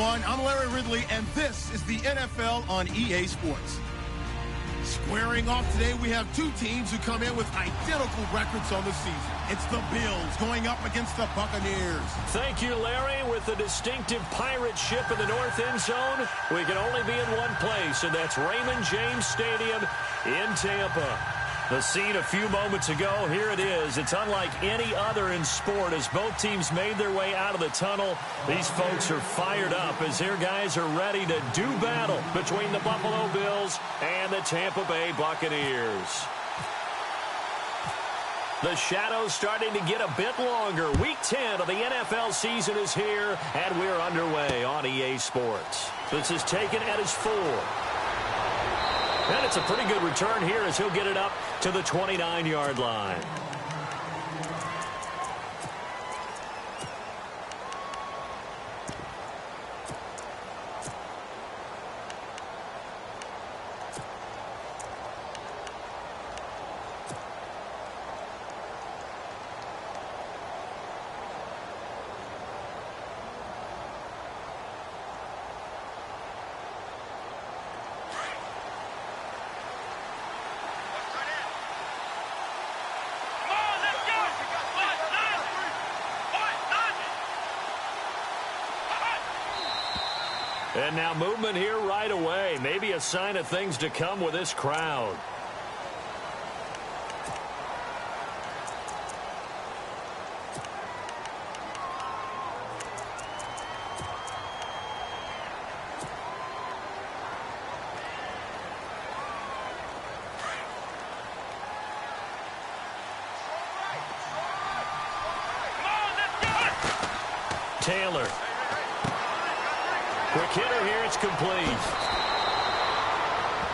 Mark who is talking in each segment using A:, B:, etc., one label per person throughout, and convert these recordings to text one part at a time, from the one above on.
A: everyone. I'm Larry Ridley, and this is the NFL on EA Sports. Squaring off today, we have two teams who come in with identical records on the season. It's the Bills going up against the Buccaneers.
B: Thank you, Larry. With the distinctive pirate ship in the north end zone, we can only be in one place, and that's Raymond James Stadium in Tampa. The scene a few moments ago, here it is. It's unlike any other in sport as both teams made their way out of the tunnel. These folks are fired up as their guys are ready to do battle between the Buffalo Bills and the Tampa Bay Buccaneers. The shadow's starting to get a bit longer. Week 10 of the NFL season is here, and we're underway on EA Sports. This is taken at his 4. And it's a pretty good return here as he'll get it up to the 29-yard line. And now movement here right away. Maybe a sign of things to come with this crowd. Taylor. Quick hitter here, it's complete.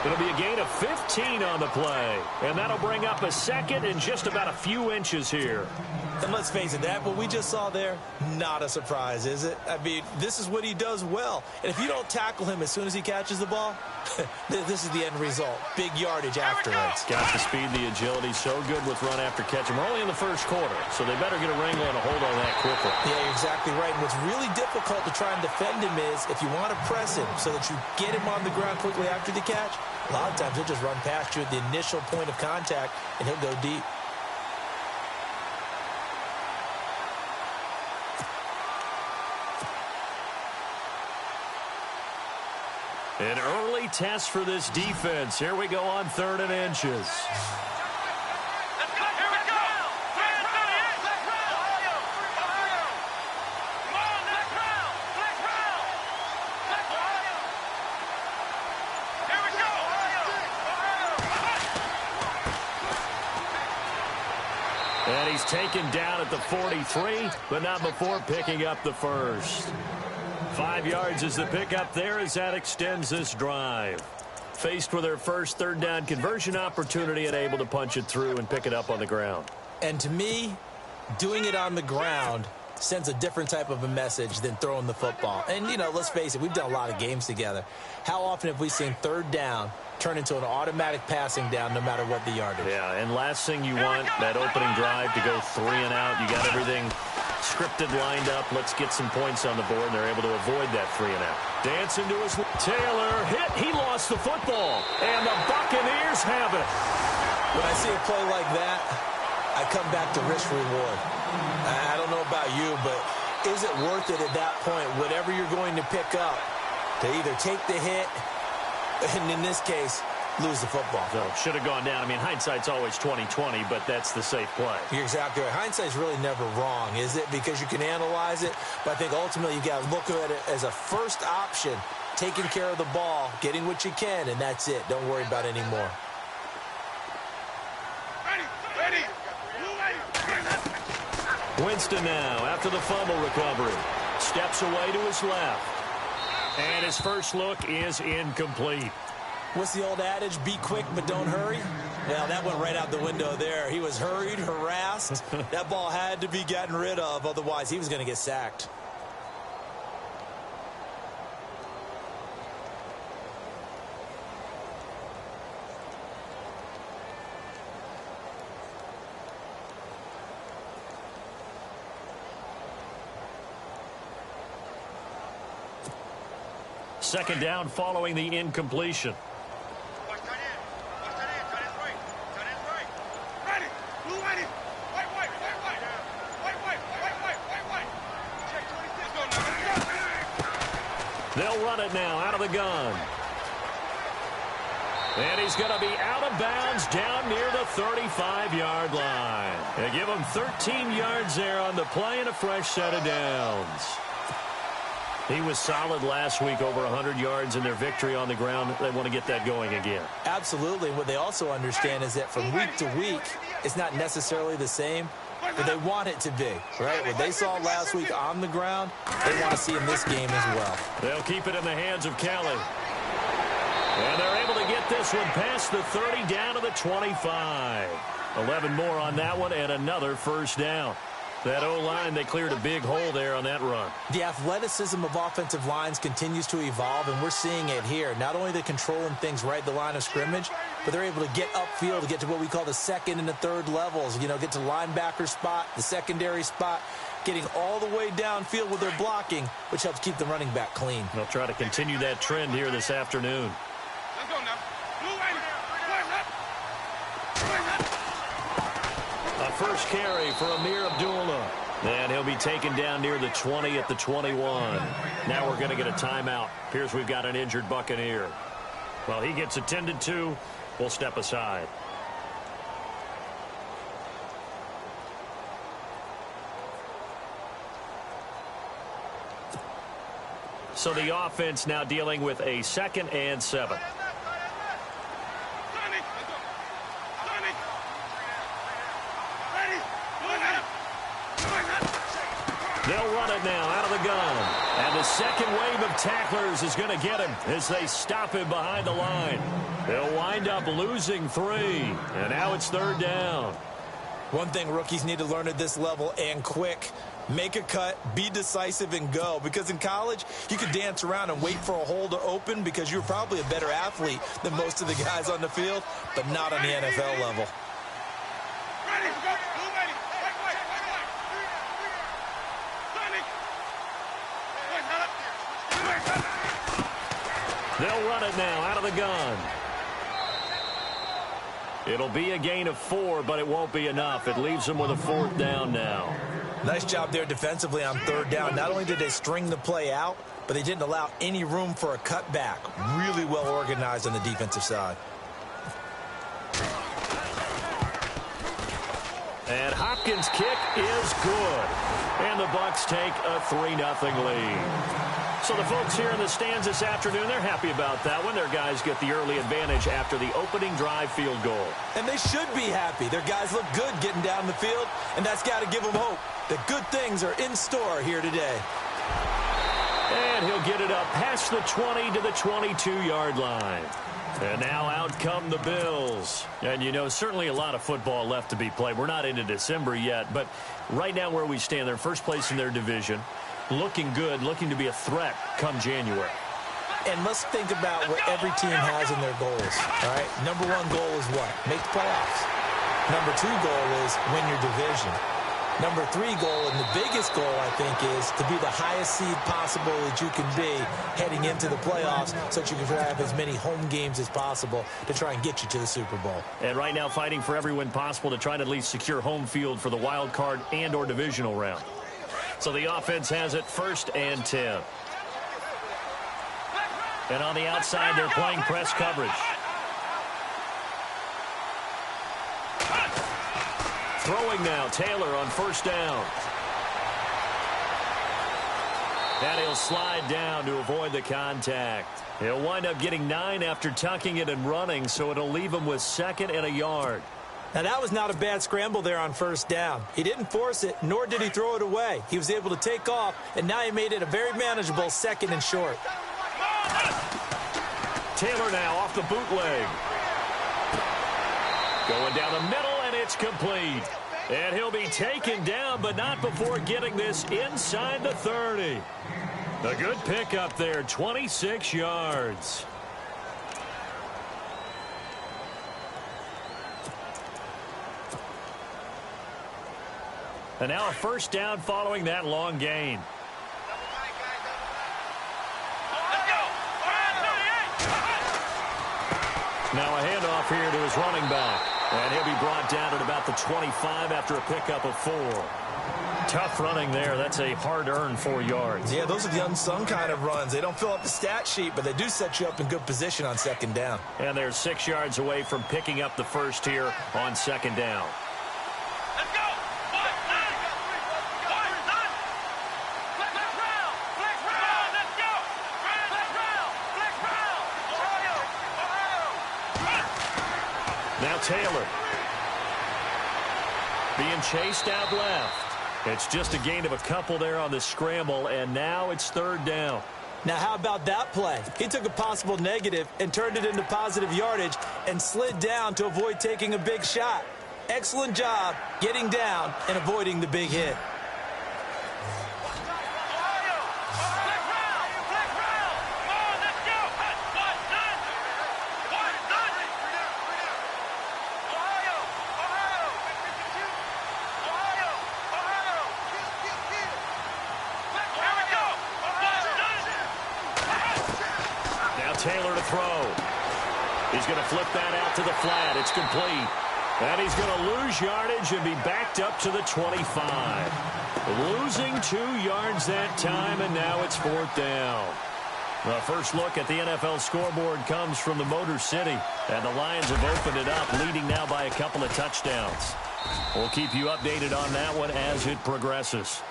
B: It'll be a gain of 15 on the play. And that'll bring up a second and just about a few inches here.
C: And let's face it, that what we just saw there, not a surprise, is it? I mean, this is what he does well. And if you don't tackle him as soon as he catches the ball, this is the end result. Big yardage afterwards.
B: Got the speed, the agility, so good with run after catch. And we're only in the first quarter, so they better get a wrangle and a hold on that quickly.
C: Yeah, you're exactly right. And what's really difficult to try and defend him is if you want to press him so that you get him on the ground quickly after the catch, a lot of times he'll just run past you at the initial point of contact, and he'll go deep.
B: An early test for this defense. Here we go on 3rd and inches. And he's taken down at the 43, but not before picking up the first. 5 yards is the pickup there as that extends this drive. Faced with their first 3rd down conversion opportunity and able to punch it through and pick it up on the ground.
C: And to me, doing it on the ground sends a different type of a message than throwing the football. And, you know, let's face it, we've done a lot of games together. How often have we seen 3rd down turn into an automatic passing down no matter what the yardage?
B: Yeah, and last thing you want, that opening drive to go 3 and out. You got everything scripted, lined up. Let's get some points on the board, and they're able to avoid that 3 and out. Dancing to his Taylor hit. He lost the football, and the Buccaneers have it.
C: When I see a play like that, I come back to risk reward. I don't know about you, but is it worth it at that point, whatever you're going to pick up, to either take the hit, and in this case, lose the football?
B: So should have gone down. I mean, hindsight's always 20/20, but that's the safe play.
C: You're exactly right. Hindsight's really never wrong, is it? Because you can analyze it, but I think ultimately you got to look at it as a first option, taking care of the ball, getting what you can, and that's it. Don't worry about any more.
B: Winston now, after the fumble recovery, steps away to his left. And his first look is incomplete.
C: What's the old adage? Be quick, but don't hurry. Well, that went right out the window there. He was hurried, harassed. That ball had to be gotten rid of. Otherwise, he was going to get sacked.
B: Second down following the incompletion. They'll run it now out of the gun. And he's going to be out of bounds down near the 35-yard line. They give him 13 yards there on the play and a fresh set of downs. He was solid last week, over 100 yards in their victory on the ground. They want to get that going again.
C: Absolutely. What they also understand is that from week to week, it's not necessarily the same, but they want it to be, right? What they saw last week on the ground, they want to see in this game as well.
B: They'll keep it in the hands of Kelly. And they're able to get this one past the 30 down to the 25. 11 more on that one and another first down. That O-line, they cleared a big hole there on that run.
C: The athleticism of offensive lines continues to evolve, and we're seeing it here. Not only are they controlling things right at the line of scrimmage, but they're able to get upfield to get to what we call the second and the third levels. You know, get to the linebacker spot, the secondary spot, getting all the way downfield with their blocking, which helps keep the running back clean.
B: They'll try to continue that trend here this afternoon.
D: Let's go now.
B: A first carry for Amir Abdullah. And he'll be taken down near the 20 at the 21. Now we're going to get a timeout. Appears we've got an injured Buccaneer. Well, he gets attended to. We'll step aside. So the offense now dealing with a 2nd and 7. They'll run it now out of the gun. And the second wave of tacklers is going to get him as they stop him behind the line. They'll wind up losing 3. And now it's 3rd down.
C: One thing rookies need to learn at this level, and quick, make a cut, be decisive, and go. Because in college, you could dance around and wait for a hole to open because you're probably a better athlete than most of the guys on the field, but not on the NFL level.
B: They'll run it now out of the gun. It'll be a gain of 4, but it won't be enough. It leaves them with a 4th down now.
C: Nice job there defensively on 3rd down. Not only did they string the play out, but they didn't allow any room for a cutback. Really well organized on the defensive side.
B: And Hopkins' kick is good. And the Bucs take a 3-0 lead. So the folks here in the stands this afternoon, they're happy about that one. Their guys get the early advantage after the opening drive field goal.
C: And they should be happy. Their guys look good getting down the field, and that's got to give them hope that good things are in store here today.
B: And he'll get it up past the 20 to the 22-yard line. And now out come the Bills. And, you know, certainly a lot of football left to be played. We're not into December yet, but right now where we stand, they're first place in their division. Looking good, looking to be a threat come January.
C: And let's think about what every team has in their goals, all right? Number 1 goal is what? Make the playoffs. Number 2 goal is win your division. Number 3 goal, and the biggest goal, I think, is to be the highest seed possible that you can be heading into the playoffs so that you can have as many home games as possible to try and get you to the Super Bowl.
B: And right now fighting for every win possible to try to at least secure home field for the wild card and or divisional round. So the offense has it 1st and 10. And on the outside, they're playing press coverage. Throwing now, Taylor on 1st down. And he'll slide down to avoid the contact. He'll wind up getting 9 after tucking it and running, so it'll leave him with 2nd and a yard.
C: Now, that was not a bad scramble there on 1st down. He didn't force it, nor did he throw it away. He was able to take off, and now he made it a very manageable 2nd and short.
B: Taylor now off the bootleg. Going down the middle, and it's complete. And he'll be taken down, but not before getting this inside the 30. A good pickup there, 26 yards. And now a 1st down following that long gain.
D: Let's go.
B: Now a handoff here to his running back. And he'll be brought down at about the 25 after a pickup of 4. Tough running there. That's a hard-earned 4 yards.
C: Yeah, those are the unsung kind of runs. They don't fill up the stat sheet, but they do set you up in good position on second down.
B: And they're 6 yards away from picking up the first here on second down.
D: Let's go!
B: Now Taylor being chased out left. It's just a gain of a couple there on the scramble, and now it's third down.
C: Now, how about that play? He took a possible negative and turned it into positive yardage and slid down to avoid taking a big shot. Excellent job getting down and avoiding the big hit.
B: Taylor to throw. He's going to flip that out to the flat. It's complete. And he's going to lose yardage and be backed up to the 25. Losing 2 yards that time, and now it's fourth down. The first look at the NFL scoreboard comes from the Motor City. And the Lions have opened it up, leading now by a couple of touchdowns. We'll keep you updated on that one as it progresses.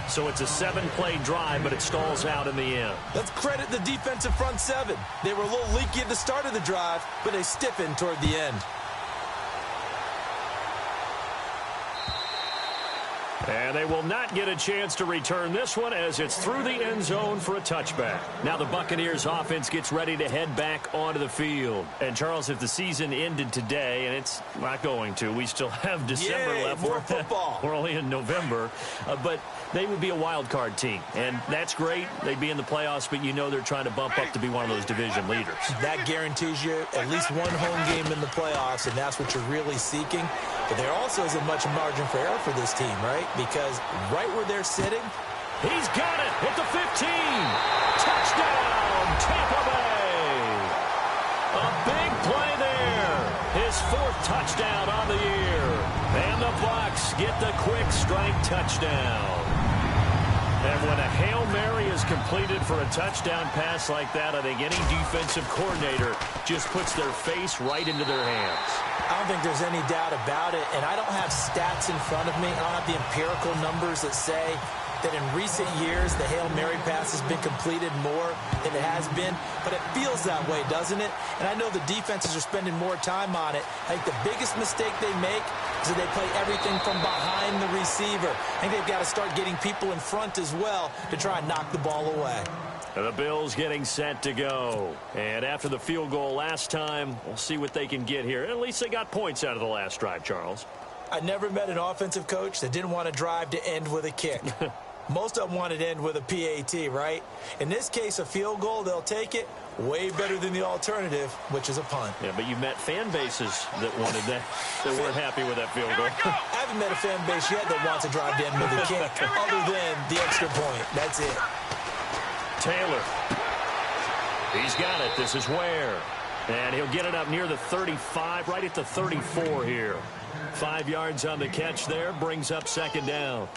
B: So it's a 7-play drive, but it stalls out in the end.
C: Let's credit the defensive front 7. They were a little leaky at the start of the drive, but they stiffened toward the end.
B: And they will not get a chance to return this one as it's through the end zone for a touchback. Now the Buccaneers offense gets ready to head back onto the field. And Charles, if the season ended today, and it's not going to, we still have December left.
C: More football.
B: We're only in November. But they would be a wild card team. And that's great. They'd be in the playoffs, but you know they're trying to bump up to be one of those division leaders.
C: That guarantees you at least one home game in the playoffs, and that's what you're really seeking. But there also isn't much margin for error for this team, right? Because right where they're sitting,
B: he's got it at the 15. Touchdown, Tampa Bay. A big play there. His 4th touchdown on the year. And the Bucs get the quick strike touchdown. And when a Hail Mary is completed for a touchdown pass like that, I think any defensive coordinator just puts their face right into their hands.
C: I don't think there's any doubt about it, and I don't have stats in front of me. I don't have the empirical numbers that say that in recent years the Hail Mary pass has been completed more than it has been, but it feels that way, doesn't it? And I know the defenses are spending more time on it. I think the biggest mistake they make is that they play everything from behind the receiver. I think they've got to start getting people in front as well to try and knock the ball away.
B: The Bills getting set to go. And after the field goal last time, we'll see what they can get here. At least they got points out of the last drive, Charles.
C: I never met an offensive coach that didn't want to drive to end with a kick. Most of them wanted to end with a PAT, right? In this case, a field goal, they'll take it. Way better than the alternative, which is a punt.
B: Yeah, but you've met fan bases that wanted that, that weren't happy with that field goal.
C: I haven't met a fan base yet that wants to drive to end with a kick, other than the extra point. That's it.
B: Taylor. He's got it. This is Ware. And he'll get it up near the 35, right at the 34 here. 5 yards on the catch there, brings up second down.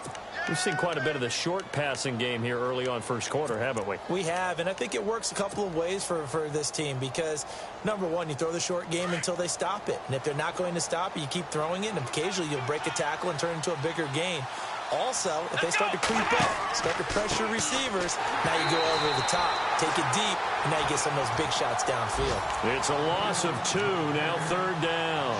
B: We've seen quite a bit of the short passing game here early on first quarter, haven't we?
C: We have, and I think it works a couple of ways for this team because, number one, you throw the short game until they stop it. And if they're not going to stop it, you keep throwing it, and occasionally you'll break a tackle and turn it into a bigger gain. Also, if they start to creep up, start to pressure receivers, now you go over the top, take it deep, and now you get some of those big shots downfield.
B: It's a loss of 2, now third down.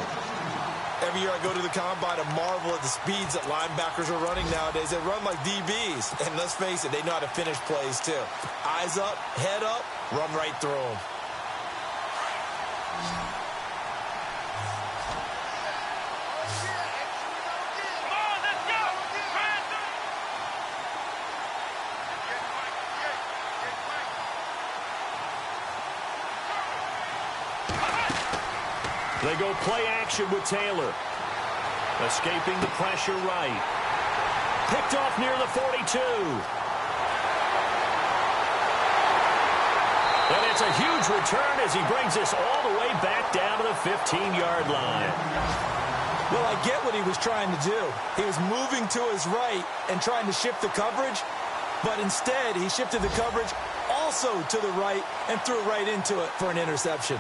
C: Every year I go to the combine and marvel at the speeds that linebackers are running nowadays. They run like DBs. And let's face it, they know how to finish plays too. Eyes up, head up, run right through them.
B: They go play action with Taylor. Escaping the pressure right. Picked off near the 42. And it's a huge return as he brings us all the way back down to the 15-yard line.
C: Well, I get what he was trying to do. He was moving to his right and trying to shift the coverage, but instead he shifted the coverage also to the right and threw right into it for an interception.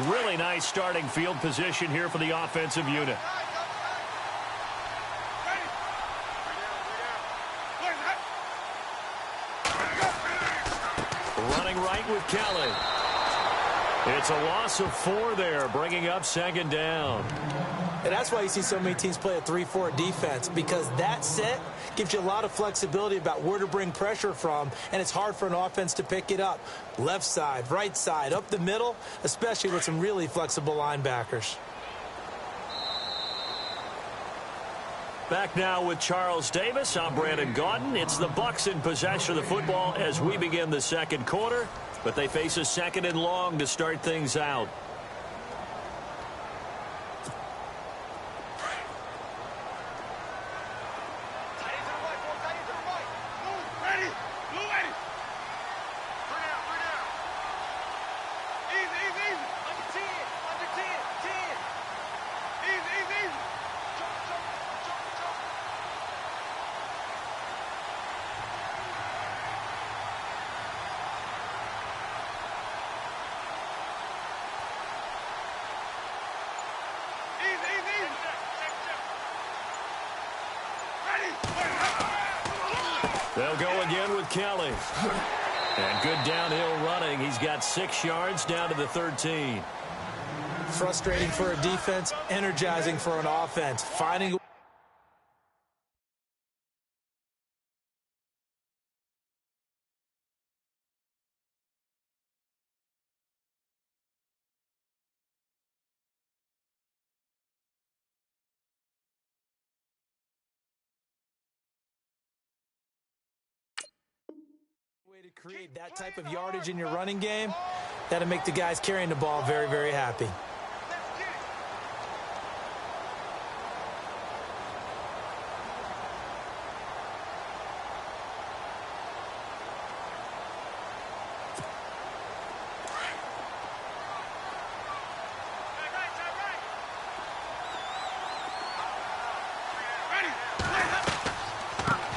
B: Really nice starting field position here for the offensive unit. Running right with Kelly. It's a loss of 4 there, bringing up second down.
C: And that's why you see so many teams play a 3-4 defense, because that set gives you a lot of flexibility about where to bring pressure from, and it's hard for an offense to pick it up. Left side, right side, up the middle, especially with some really flexible linebackers.
B: Back now with Charles Davis. I'm Brandon Gaudin. It's the Bucs in possession of the football as we begin the second quarter, but they face a second and long to start things out. They'll go again with Kelly. And good downhill running. He's got 6 yards down to the 13.
C: Frustrating for a defense, energizing for an offense. Finding to create that type of yardage in your running game, that'll make the guys carrying the ball very, very happy.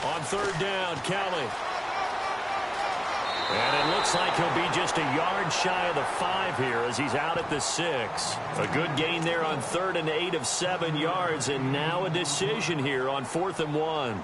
B: On third down, Kelly. And it looks like he'll be just a yard shy of the 5 here as he's out at the 6. A good gain there on 3rd and 8 of 7 yards, and now a decision here on 4th and 1.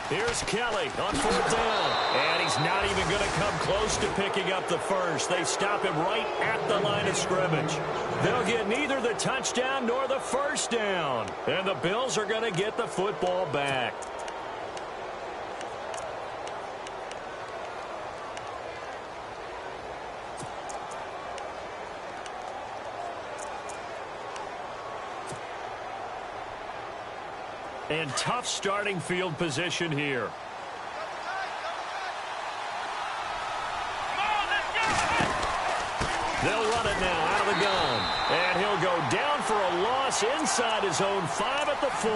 B: Here's Kelly on 4th down. And he's not even going to come close to picking up the first. They stop him right at the line of scrimmage. They'll get neither the touchdown nor the first down. And the Bills are going to get the football back. And tough starting field position here. They'll run it now out of the gun. And he'll go down for a loss inside his own 5 at the 4.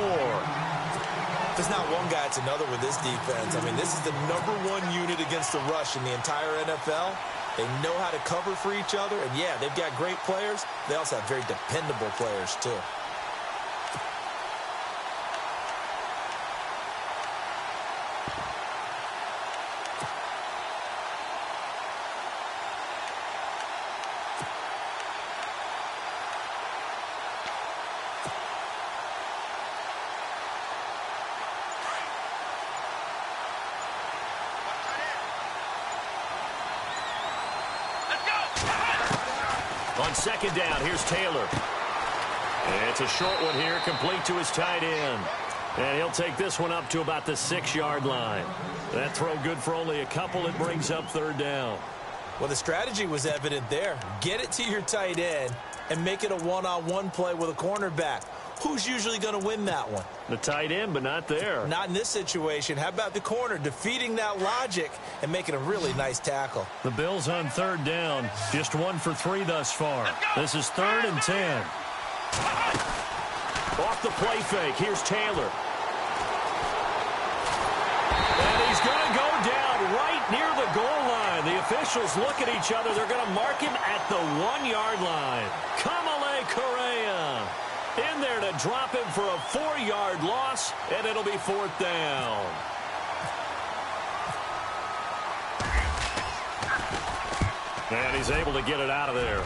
C: There's not one guy, it's another with this defense. I mean, this is the #1 unit against the rush in the entire NFL. They know how to cover for each other. And, yeah, they've got great players. They also have very dependable players, too.
B: On second down, here's Taylor. And it's a short one here, complete to his tight end. And he'll take this one up to about the 6-yard line. That throw good for only a couple. It brings up 3rd down.
C: Well, the strategy was evident there. Get it to your tight end and make it a one-on-one play with a cornerback. who's usually going to win that one?
B: The tight end, but not there.
C: Not in this situation. How about the corner defeating that logic and making a really nice tackle?
B: The Bills on third down. Just 1 for 3 thus far. This is 3rd and 10. Off the play fake. Here's Taylor. And he's going to go down right near the goal line. The officials look at each other. They're going to mark him at the 1-yard line. Kamale Correa in there to drop him for a 4-yard loss, and it'll be 4th down. And he's able to get it out of there.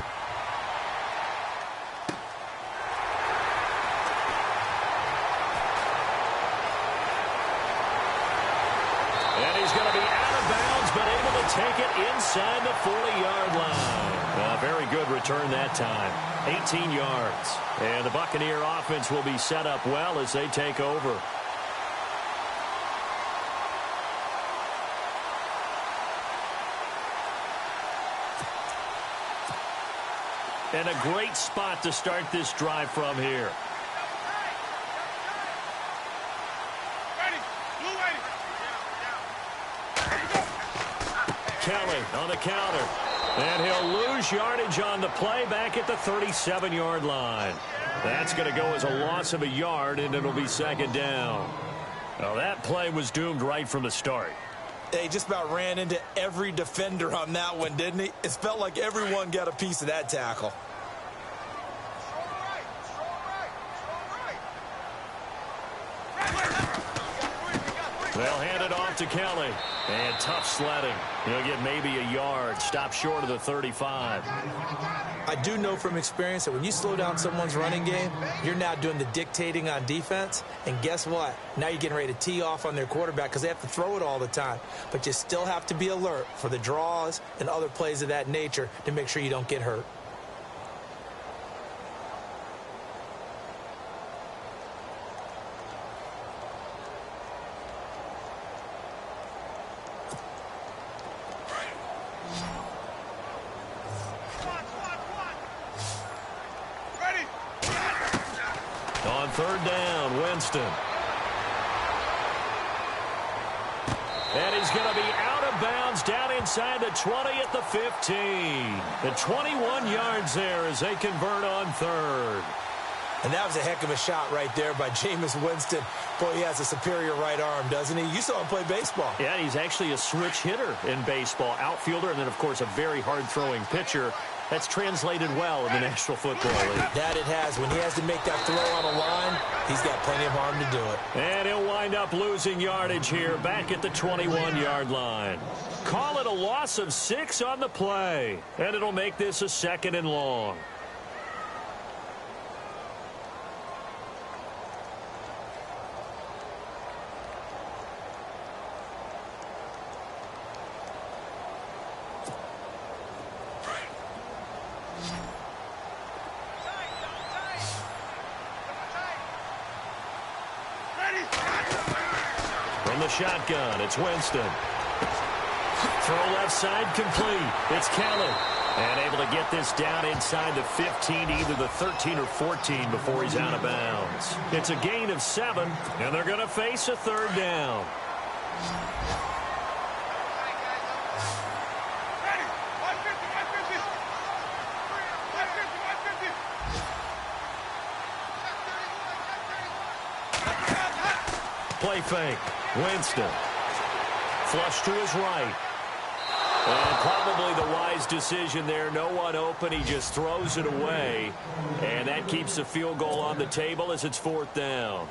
B: And he's going to be out of bounds, but able to take it inside the 40-yard line. Very good return that time. 18 yards. And the Buccaneer offense will be set up well as they take over. And a great spot to start this drive from here. Kelly on the counter. And he'll lose yardage on the play back at the 37-yard line. That's going to go as a loss of a yard, and it'll be 2nd down. Well, that play was doomed right from the start.
C: They just about ran into every defender on that one, didn't he? It felt like everyone got a piece of that tackle.
B: They'll hand it off to Kelly. And tough sledding. He'll get maybe a yard. Stop short of the 35.
C: I do know from experience that when you slow down someone's running game, you're now doing the dictating on defense. And guess what? Now you're getting ready to tee off on their quarterback because they have to throw it all the time. But you still have to be alert for the draws and other plays of that nature to make sure you don't get hurt.
B: On 3rd down, Winston. And he's going to be out of bounds down inside the 20 at the 15. The 21 yards there as they convert on 3rd.
C: And that was a heck of a shot right there by Jameis Winston. Boy, he has a superior right arm, doesn't he? You saw him play baseball.
B: Yeah, he's actually a switch hitter in baseball. Outfielder and then, of course, a very hard-throwing pitcher. That's translated well in the National Football League.
C: That it has. When he has to make that throw on a line, he's got plenty of arm to do it.
B: And he'll wind up losing yardage here back at the 21-yard line. Call it a loss of 6 on the play. And it'll make this a 2nd and long. From the shotgun, it's Winston. Throw left side complete. It's Kelly. And able to get this down inside the 15, either the 13 or 14 before he's out of bounds. It's a gain of 7, and they're going to face a 3rd down. Play fake. Winston. Flush to his right. And probably the wise decision there. No one open. He just throws it away. And that keeps the field goal on the table as it's 4th down.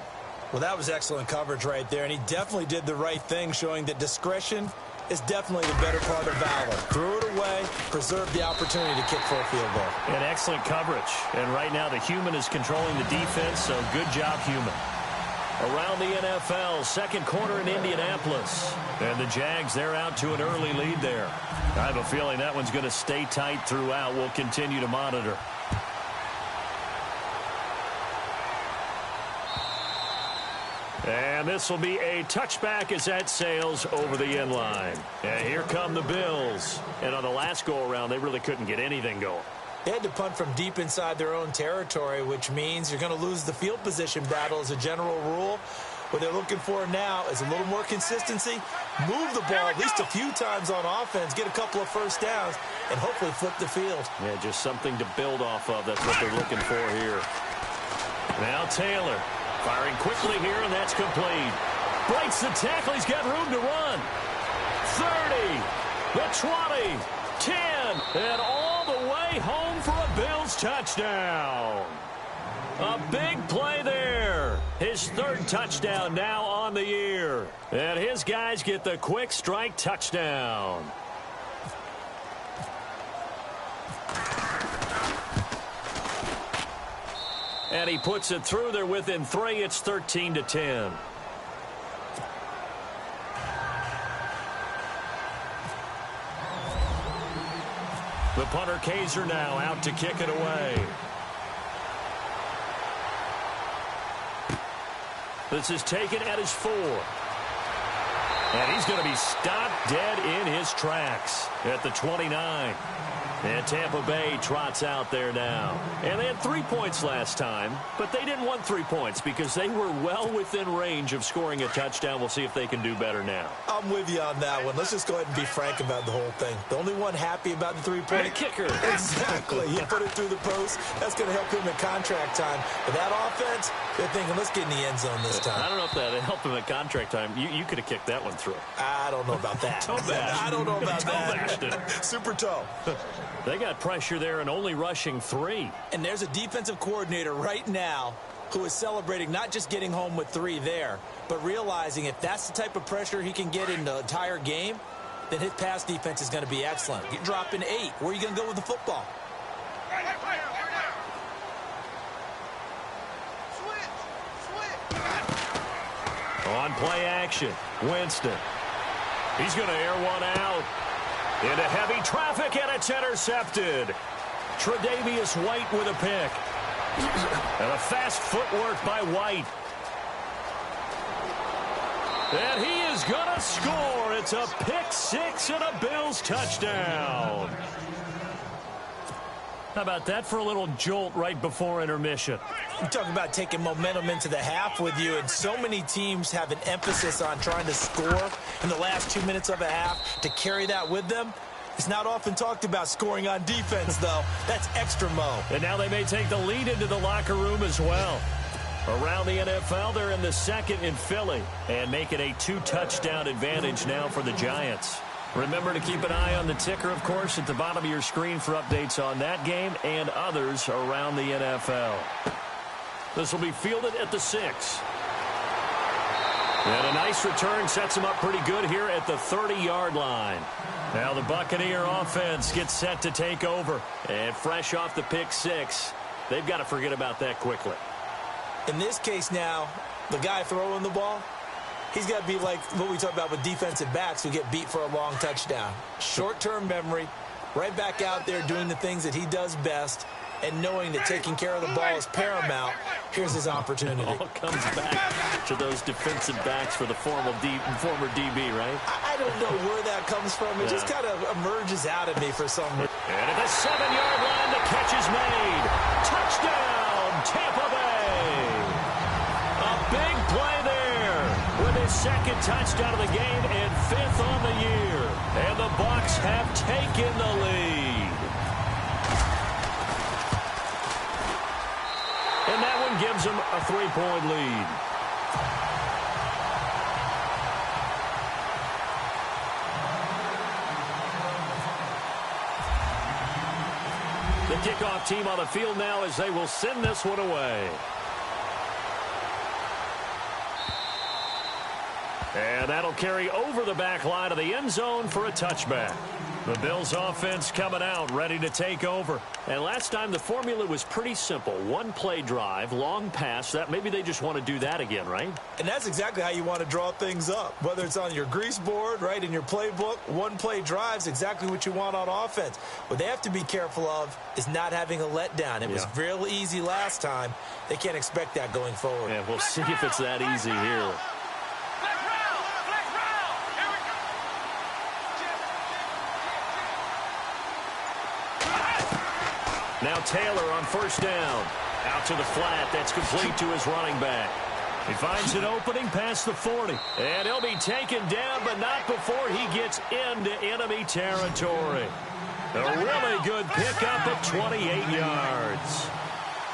C: Well, that was excellent coverage right there. And he definitely did the right thing, showing that discretion is definitely the better part of valor. Threw it away, preserved the opportunity to kick for a field goal.
B: And excellent coverage. And right now the human is controlling the defense, so good job, human. Around the NFL, 2nd quarter in Indianapolis. And the Jags, they're out to an early lead there. I have a feeling that one's going to stay tight throughout. We'll continue to monitor. And this will be a touchback as that sails over the end line. And here come the Bills. And on the last go-around, they really couldn't get anything going.
C: They had to punt from deep inside their own territory, which means you're going to lose the field position battle as a general rule. What they're looking for now is a little more consistency, move the ball at least a few times on offense, get a couple of first downs, and hopefully flip the field.
B: Yeah, just something to build off of. That's what they're looking for here. Now Taylor firing quickly here, and that's complete. Breaks the tackle. He's got room to run. 30, the 20, 10, and all the way home for a Bills touchdown. A big play there. His third touchdown now on the year. And his guys get the quick strike touchdown. And he puts it through. They're within 3. It's 13-10. The punter Kaiser now out to kick it away. This is taken at his 4. And he's going to be stopped dead in his tracks at the 29. And Tampa Bay trots out there now. And they had 3 points last time, but they didn't want 3 points because they were well within range of scoring a touchdown. We'll see if they can do better now.
C: I'm with you on that one. Let's just go ahead and be frank about the whole thing. The only one happy about the 3-point
B: kicker.
C: Exactly. He put it through the post. That's going to help him at contract time. But that offense, they're thinking, let's get in the end zone this time.
B: I don't know if that helped him at contract time. You could have kicked that one through.
C: I don't know about that. I don't know about that. Super toe.
B: They got pressure there and only rushing 3.
C: And there's a defensive coordinator right now who is celebrating not just getting home with 3 there, but realizing if that's the type of pressure he can get in the entire game, then his pass defense is going to be excellent. You're dropping 8. Where are you going to go with the football?
B: On play action, Winston. He's going to air one out. Into heavy traffic, and it's intercepted. Tre'Davious White with a pick. And a fast footwork by White. And he is going to score. It's a pick 6 and a Bills touchdown. How about that for a little jolt right before intermission?
C: You talk about taking momentum into the half with you, and so many teams have an emphasis on trying to score in the last 2 minutes of a half to carry that with them. It's not often talked about scoring on defense, though. That's extra mo.
B: And now they may take the lead into the locker room as well. Around the NFL, they're in the second in Philly and make it a 2-touchdown advantage now for the Giants. Remember to keep an eye on the ticker, of course, at the bottom of your screen for updates on that game and others around the NFL. This will be fielded at the 6. And a nice return sets him up pretty good here at the 30-yard line. Now the Buccaneer offense gets set to take over. And fresh off the pick 6, they've got to forget about that quickly.
C: In this case now, the guy throwing the ball, he's got to be like what we talk about with defensive backs who get beat for a long touchdown. Short-term memory, right back out there doing the things that he does best, and knowing that taking care of the ball is paramount. Here's his opportunity.
B: It all comes back to those defensive backs for the former DB, right?
C: I don't know where that comes from. It just kind of emerges out of me for some reason.
B: And at the 7-yard line, the catch is made. Touchdown, Tampa Bay. A big play there with his second touchdown of the game and 5th on the year. And the Bucs have taken the lead. And that one gives them a 3-point lead. The kickoff team on the field now as they will send this one away. And that'll carry over the back line of the end zone for a touchback. The Bills offense coming out, ready to take over. And last time the formula was pretty simple. 1-play drive, long pass. That maybe they just want to do that again, right?
C: And that's exactly how you want to draw things up. Whether it's on your grease board, right, in your playbook, 1-play drive is exactly what you want on offense. What they have to be careful of is not having a letdown. It was real easy last time. They can't expect that going forward.
B: Yeah, we'll see if it's that easy here. Now Taylor on first down. Out to the flat. That's complete to his running back. He finds an opening past the 40. And he'll be taken down, but not before he gets into enemy territory. A really good pickup at 28 yards.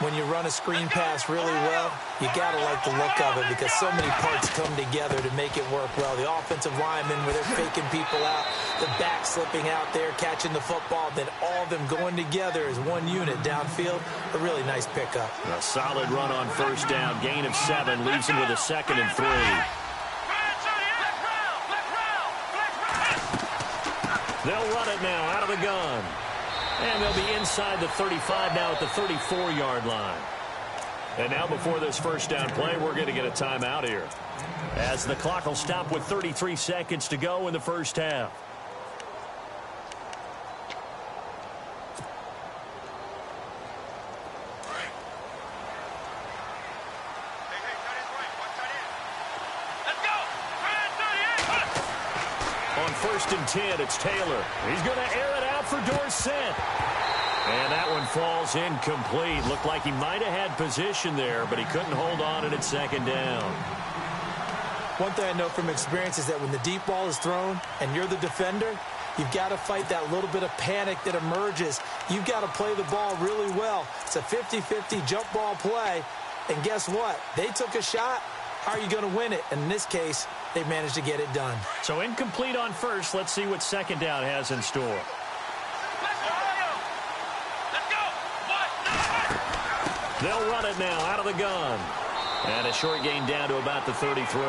C: When you run a screen pass really well, you got to like the look of it because so many parts come together to make it work well. The offensive linemen where they're faking people out, the back slipping out there, catching the football, then all of them going together as one unit downfield. A really nice pickup.
B: A solid run on first down. Gain of 7 leaves him with a 2nd and 3. They'll run it now out of the gun. And they'll be inside the 35 now at the 34-yard line. And now before this first down play, we're going to get a timeout here, as the clock will stop with 33 seconds to go in the first half. On 1st and 10, it's Taylor. He's going to air it out for Dorsett. And that one falls incomplete. Looked like he might have had position there, but he couldn't hold on, and it's 2nd down.
C: One thing I know from experience is that when the deep ball is thrown and you're the defender, you've got to fight that little bit of panic that emerges. You've got to play the ball really well. It's a 50-50 jump ball play. And guess what? They took a shot. How are you going to win it? And in this case, they managed to get it done.
B: So incomplete on first. Let's see what 2nd down has in store. They'll run it now out of the gun. And a short gain down to about the 33.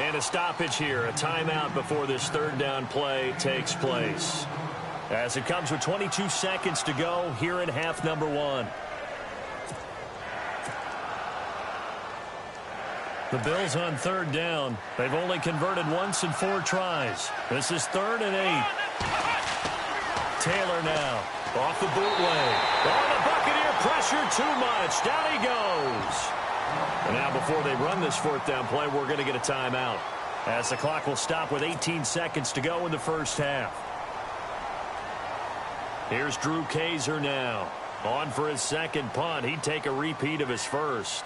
B: And a stoppage here, a timeout before this 3rd down play takes place. As it comes with 22 seconds to go here in half number 1. The Bills on 3rd down. They've only converted once in 4 tries. This is 3rd and 8. Taylor now off the bootleg. Oh, the Buccaneer pressure too much. Down he goes. And now before they run this 4th down play, we're going to get a timeout, as the clock will stop with 18 seconds to go in the first half. Here's Drew Kaiser now. On for his 2nd punt. He'd take a repeat of his first.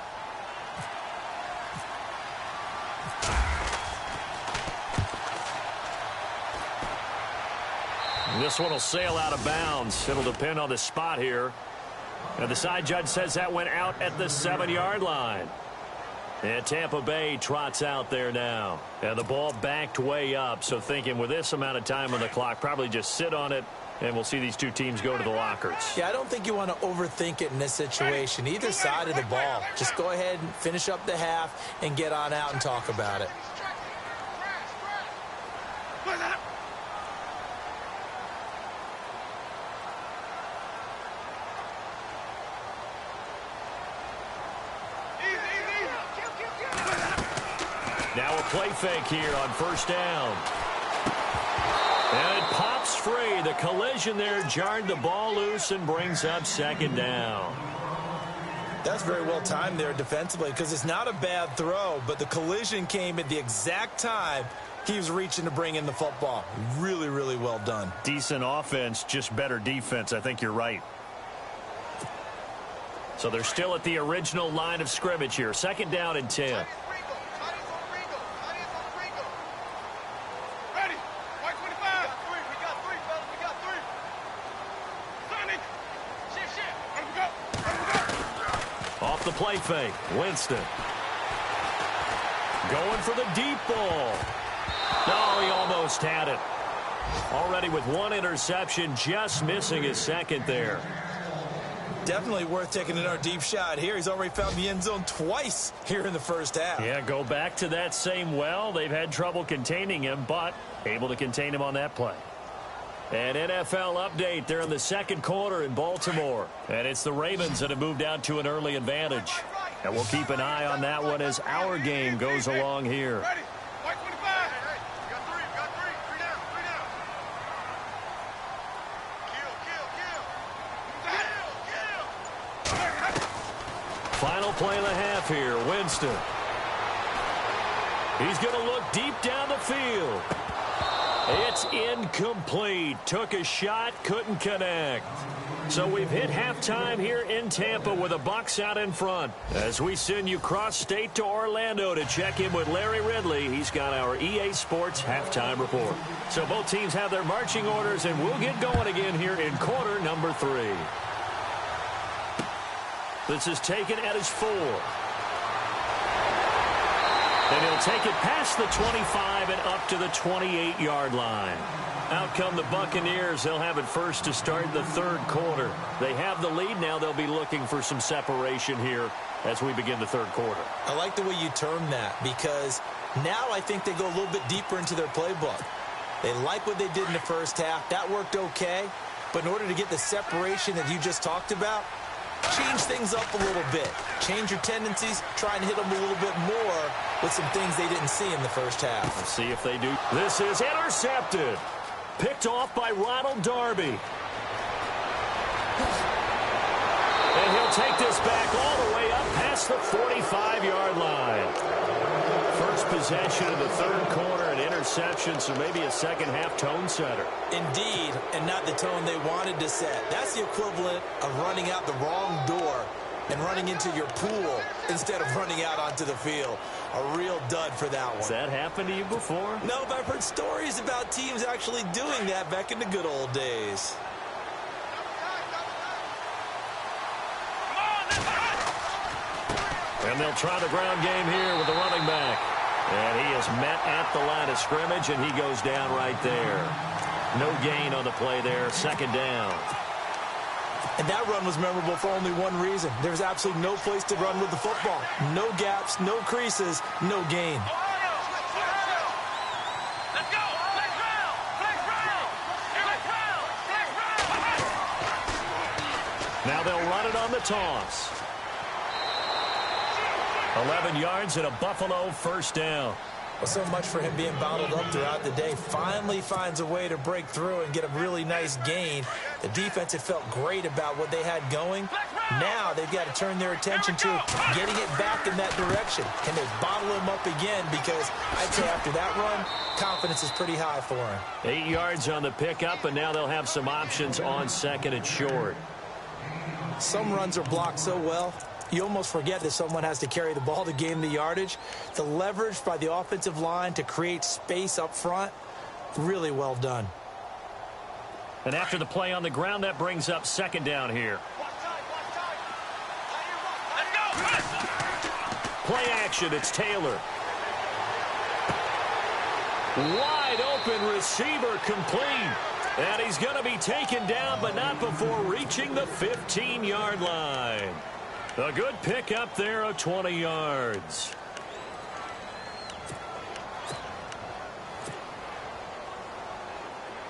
B: This one will sail out of bounds. It'll depend on the spot here. And the side judge says that went out at the 7-yard line. And Tampa Bay trots out there now. And the ball backed way up. So thinking with this amount of time on the clock, probably just sit on it, and we'll see these two teams go to the lockers.
C: Yeah, I don't think you want to overthink it in this situation. Either side of the ball. Just go ahead and finish up the half and get on out and talk about it.
B: Now a play fake here on 1st down. And it pops free. The collision there jarred the ball loose and brings up 2nd down.
C: That's very well timed there defensively, because it's not a bad throw, but the collision came at the exact time he was reaching to bring in the football. Really, really well done.
B: Decent offense, just better defense. I think you're right. So they're still at the original line of scrimmage here. 2nd down and 10. Off the play fake, Winston. Going for the deep ball. Oh, he almost had it. Already with 1 interception, just missing his 2nd there.
C: Definitely worth taking another deep shot here. He's already found the end zone twice here in the first half.
B: Yeah, go back to that same well. They've had trouble containing him, but able to contain him on that play. An NFL update there in the 2nd quarter in Baltimore. And it's the Ravens that have moved out to an early advantage. And we'll keep an eye on that one as our game goes along here. Final play of the half here, Winston. He's going to look deep down the field. It's incomplete. Took a shot, couldn't connect. So we've hit halftime here in Tampa with the Bucs out in front. As we send you cross-state to Orlando to check in with Larry Ridley, he's got our EA Sports halftime report. So both teams have their marching orders, and we'll get going again here in quarter number 3. This is taken at his 4. And he'll take it past the 25 and up to the 28-yard line. Out come the Buccaneers. They'll have it first to start the third quarter. They have the lead. Now they'll be looking for some separation here as we begin the third quarter.
C: I like the way you term that, because now I think they go a little bit deeper into their playbook. They like what they did in the first half. That worked okay. But in order to get the separation that you just talked about, change things up a little bit. Change your tendencies. Try and hit them a little bit more with some things they didn't see in the first half.
B: Let's see if they do. This is intercepted. Picked off by Ronald Darby. And he'll take this back all the way up past the 45-yard line. First possession of the third quarter, an interception, so maybe a second-half tone setter.
C: Indeed, and not the tone they wanted to set. That's the equivalent of running out the wrong door and running into your pool instead of running out onto the field. A real dud for that one.
B: Has that happened to you before?
C: No, but I've heard stories about teams actually doing that back in the good old days.
B: And they'll try the ground game here with the running back. And he is met at the line of scrimmage, and he goes down right there. No gain on the play there, second down.
C: And that run was memorable for only one reason. There's absolutely no place to run with the football. No gaps, no creases, no gain.
B: Now they'll run it on the toss. 11 yards and a Buffalo first down.
C: Well, so much for him being bottled up throughout the day. Finally finds a way to break through and get a really nice gain. The defense had felt great about what they had going. Now they've got to turn their attention to getting it back in that direction. Can they bottle him up again? Because I'd say after that run, confidence is pretty high for him.
B: 8 yards on the pickup, and now they'll have some options on second and short.
C: Some runs are blocked so well, you almost forget that someone has to carry the ball to gain the yardage. The leverage by the offensive line to create space up front, really well done.
B: And after the play on the ground, that brings up second down here. Play action, it's Taylor. Wide open receiver complete. And he's going to be taken down, but not before reaching the 15-yard line. A good pick up there of 20 yards.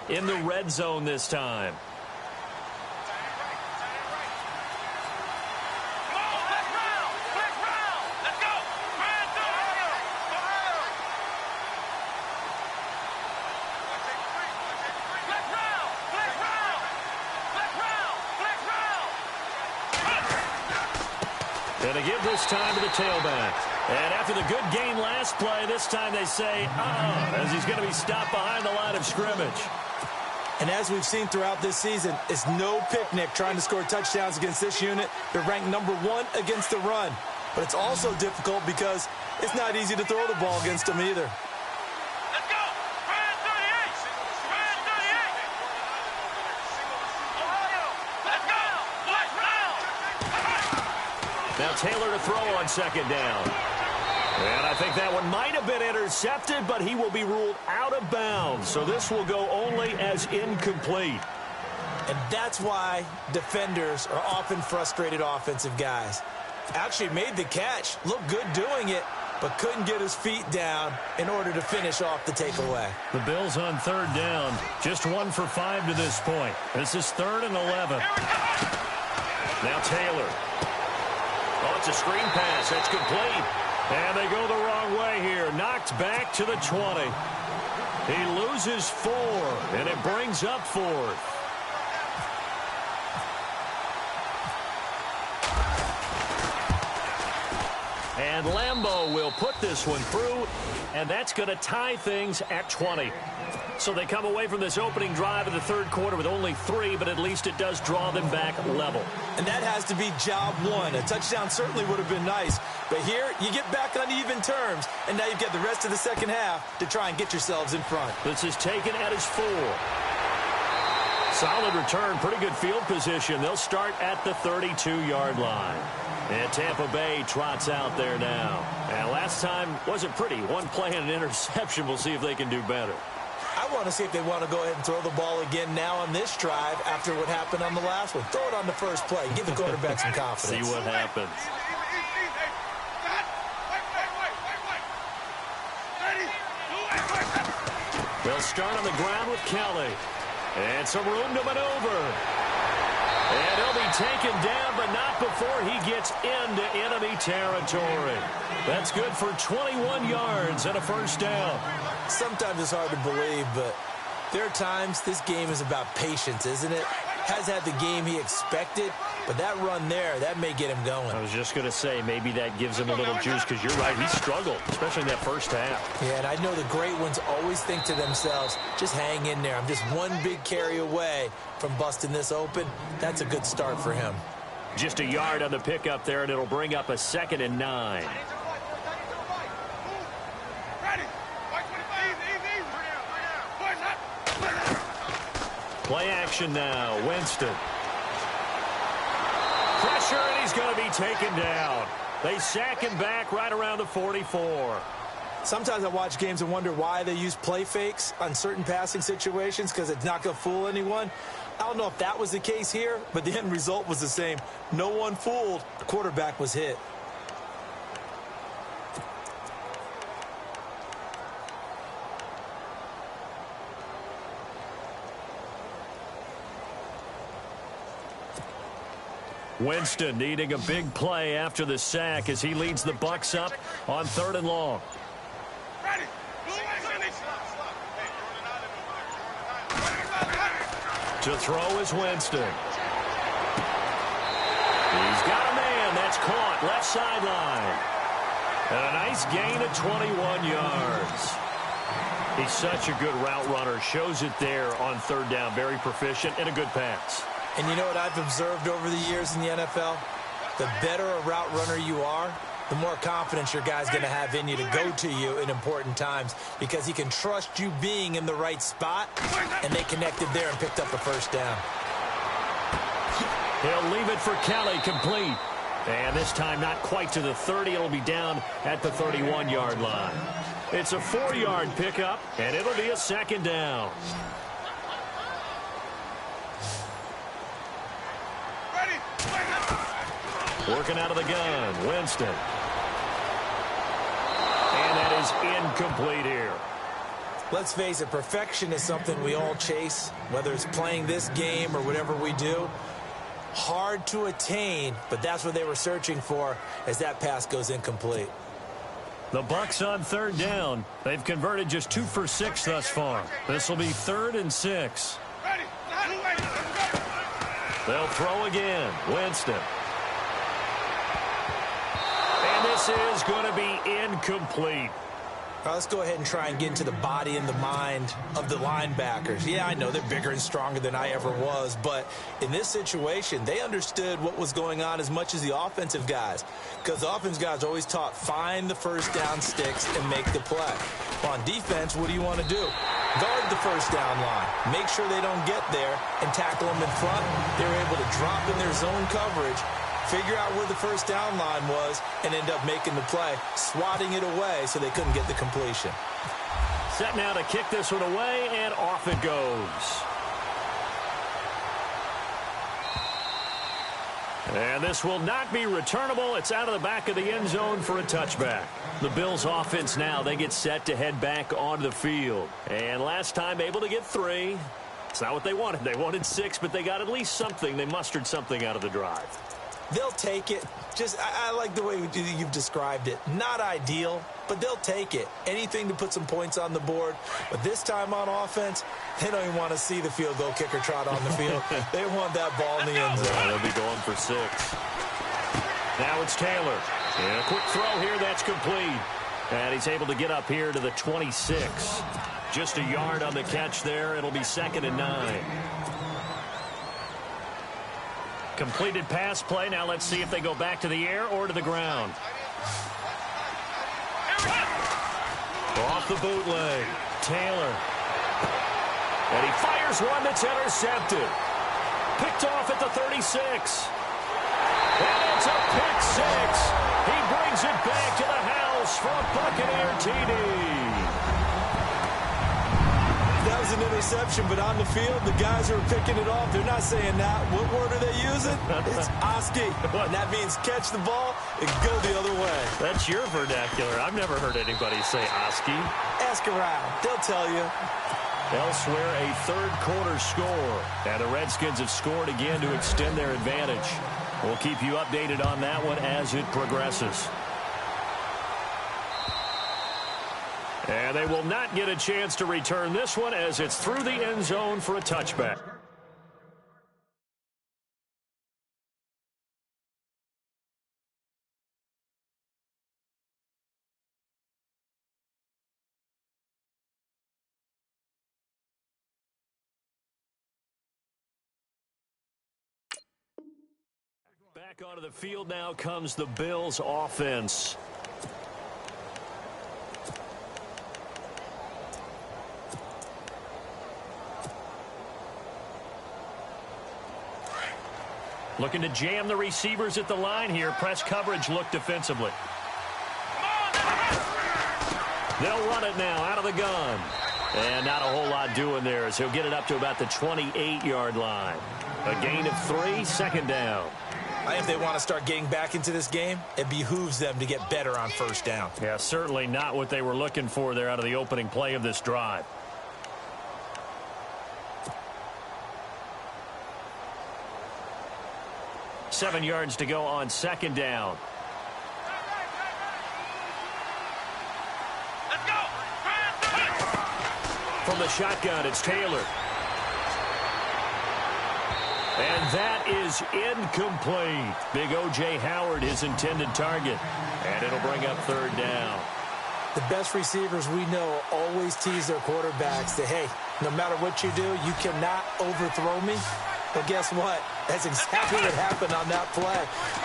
B: In the red zone this time. And to give this time to the tailback. And after the good gain last play, this time they say, as he's going to be stopped behind the line of scrimmage.
C: And as we've seen throughout this season, it's no picnic trying to score touchdowns against this unit. They're ranked number 1 against the run. But it's also difficult because it's not easy to throw the ball against them either.
B: Now Taylor to throw on second down. And I think that one might have been intercepted, but he will be ruled out of bounds. So this will go only as incomplete.
C: And that's why defenders are often frustrated offensive guys. Actually made the catch, looked good doing it, but couldn't get his feet down in order to finish off the takeaway.
B: The Bills on third down, just 1 for 5 to this point. This is 3rd and 11. Now Taylor. Oh, it's a screen pass. That's complete. And they go the wrong way here. Knocked back to the 20. He loses 4, and it brings up 4th. And Lambeau will put this one through, and that's going to tie things at 20. So they come away from this opening drive of the third quarter with only 3, but at least it does draw them back level.
C: And that has to be job one. A touchdown certainly would have been nice. But here, you get back on even terms, and now you've got the rest of the second half to try and get yourselves in front.
B: This is taken at his 4. Solid return, pretty good field position. They'll start at the 32-yard line. And Tampa Bay trots out there now. And last time wasn't pretty. One play and an interception. We'll see if they can do better.
C: I want to see if they want to go ahead and throw the ball again now on this drive after what happened on the last one. Throw it on the first play. Give the quarterback some confidence.
B: See what happens. They'll start on the ground with Kelly. And some room to maneuver. And he'll be taken down, but not before he gets into enemy territory. That's good for 21 yards and a first down.
C: Sometimes it's hard to believe, but there are times this game is about patience, isn't it? Has had the game he expected, but that run there, that may get him going.
B: I was just going to say, maybe that gives him a little juice, because you're right, he struggled, especially in that first half.
C: Yeah, and I know the great ones always think to themselves, just hang in there. I'm just one big carry away from busting this open. That's a good start for him.
B: Just a yard on the pickup there, and it'll bring up a 2nd and 9. Play action now. Winston. Pressure, and he's going to be taken down. They sack him back right around the 44.
C: Sometimes I watch games and wonder why they use play fakes on certain passing situations, because it's not going to fool anyone. I don't know if that was the case here, but the end result was the same. No one fooled. The quarterback was hit.
B: Winston needing a big play after the sack as he leads the Bucs up on 3rd and long. To throw is Winston. He's got a man. That's caught. Left sideline. And a nice gain of 21 yards. He's such a good route runner. Shows it there on 3rd down. Very proficient and a good pass.
C: And you know what I've observed over the years in the NFL? The better a route runner you are, the more confidence your guy's going to have in you to go to you in important times, because he can trust you being in the right spot, and they connected there and picked up a first down.
B: He'll leave it for Kelly, complete. And this time not quite to the 30. It'll be down at the 31-yard line. It's a 4-yard pickup, and it'll be a 2nd down. Working out of the gun, Winston. And that is incomplete here.
C: Let's face it, perfection is something we all chase, whether it's playing this game or whatever we do. Hard to attain, but that's what they were searching for as that pass goes incomplete.
B: The Bucs on 3rd down. They've converted just 2 for 6 thus far. This will be 3rd and 6. They'll throw again. Winston. And this is going to be incomplete.
C: Well, let's go ahead and try and get into the body and the mind of the linebackers. Yeah, I know they're bigger and stronger than I ever was, but in this situation, they understood what was going on as much as the offensive guys, because the offensive guys always taught find the first down sticks and make the play. Well, on defense, what do you want to do? Guard the first down line. Make sure they don't get there and tackle them in front. They were able to drop in their zone coverage, figure out where the first down line was, and end up making the play, swatting it away so they couldn't get the completion.
B: Set now to kick this one away, and off it goes. And this will not be returnable. It's out of the back of the end zone for a touchback. The Bills offense now, they get set to head back onto the field. And last time able to get 3. It's not what they wanted. They wanted 6, but they got at least something. They mustered something out of the drive.
C: They'll take it. I like the way you've described it. Not ideal, but they'll take it. Anything to put some points on the board. But this time on offense, they don't even want to see the field goal kicker trot on the field. They want that ball in the end zone.
B: They'll be going for 6. Now it's Taylor. And a quick throw here, that's complete. And he's able to get up here to the 26. Just a yard on the catch there. It'll be 2nd and 9. Completed pass play. Now let's see if they go back to the air or to the ground. Off the bootleg. Taylor. And he fires one that's intercepted. Picked off at the 36. And it's a pick 6. He brings it back to the house for a Buccaneer TD.
C: That was an interception, but on the field, the guys who are picking it off, they're not saying that. What word are they using? It's Oski. And that means catch the ball and go the other way.
B: That's your vernacular. I've never heard anybody say Oski.
C: Ask around. They'll tell you.
B: Elsewhere, a third-quarter score. And the Redskins have scored again to extend their advantage. We'll keep you updated on that one as it progresses. And they will not get a chance to return this one as it's through the end zone for a touchback. Back onto the field now comes the Bills offense. Looking to jam the receivers at the line here. Press coverage look defensively. They'll run it now out of the gun. And not a whole lot doing there as he'll get it up to about the 28-yard line. A gain of 3, 2nd down.
C: If they want to start getting back into this game, it behooves them to get better on 1st down.
B: Yeah, certainly not what they were looking for there out of the opening play of this drive. Seven yards to go on 2nd down.
D: Let's go.
B: From the shotgun, it's Taylor. And that is incomplete. Big O.J. Howard, his intended target. And it'll bring up 3rd down.
C: The best receivers we know always tease their quarterbacks that, hey, no matter what you do, you cannot overthrow me. But guess what? That's exactly what happened on that play.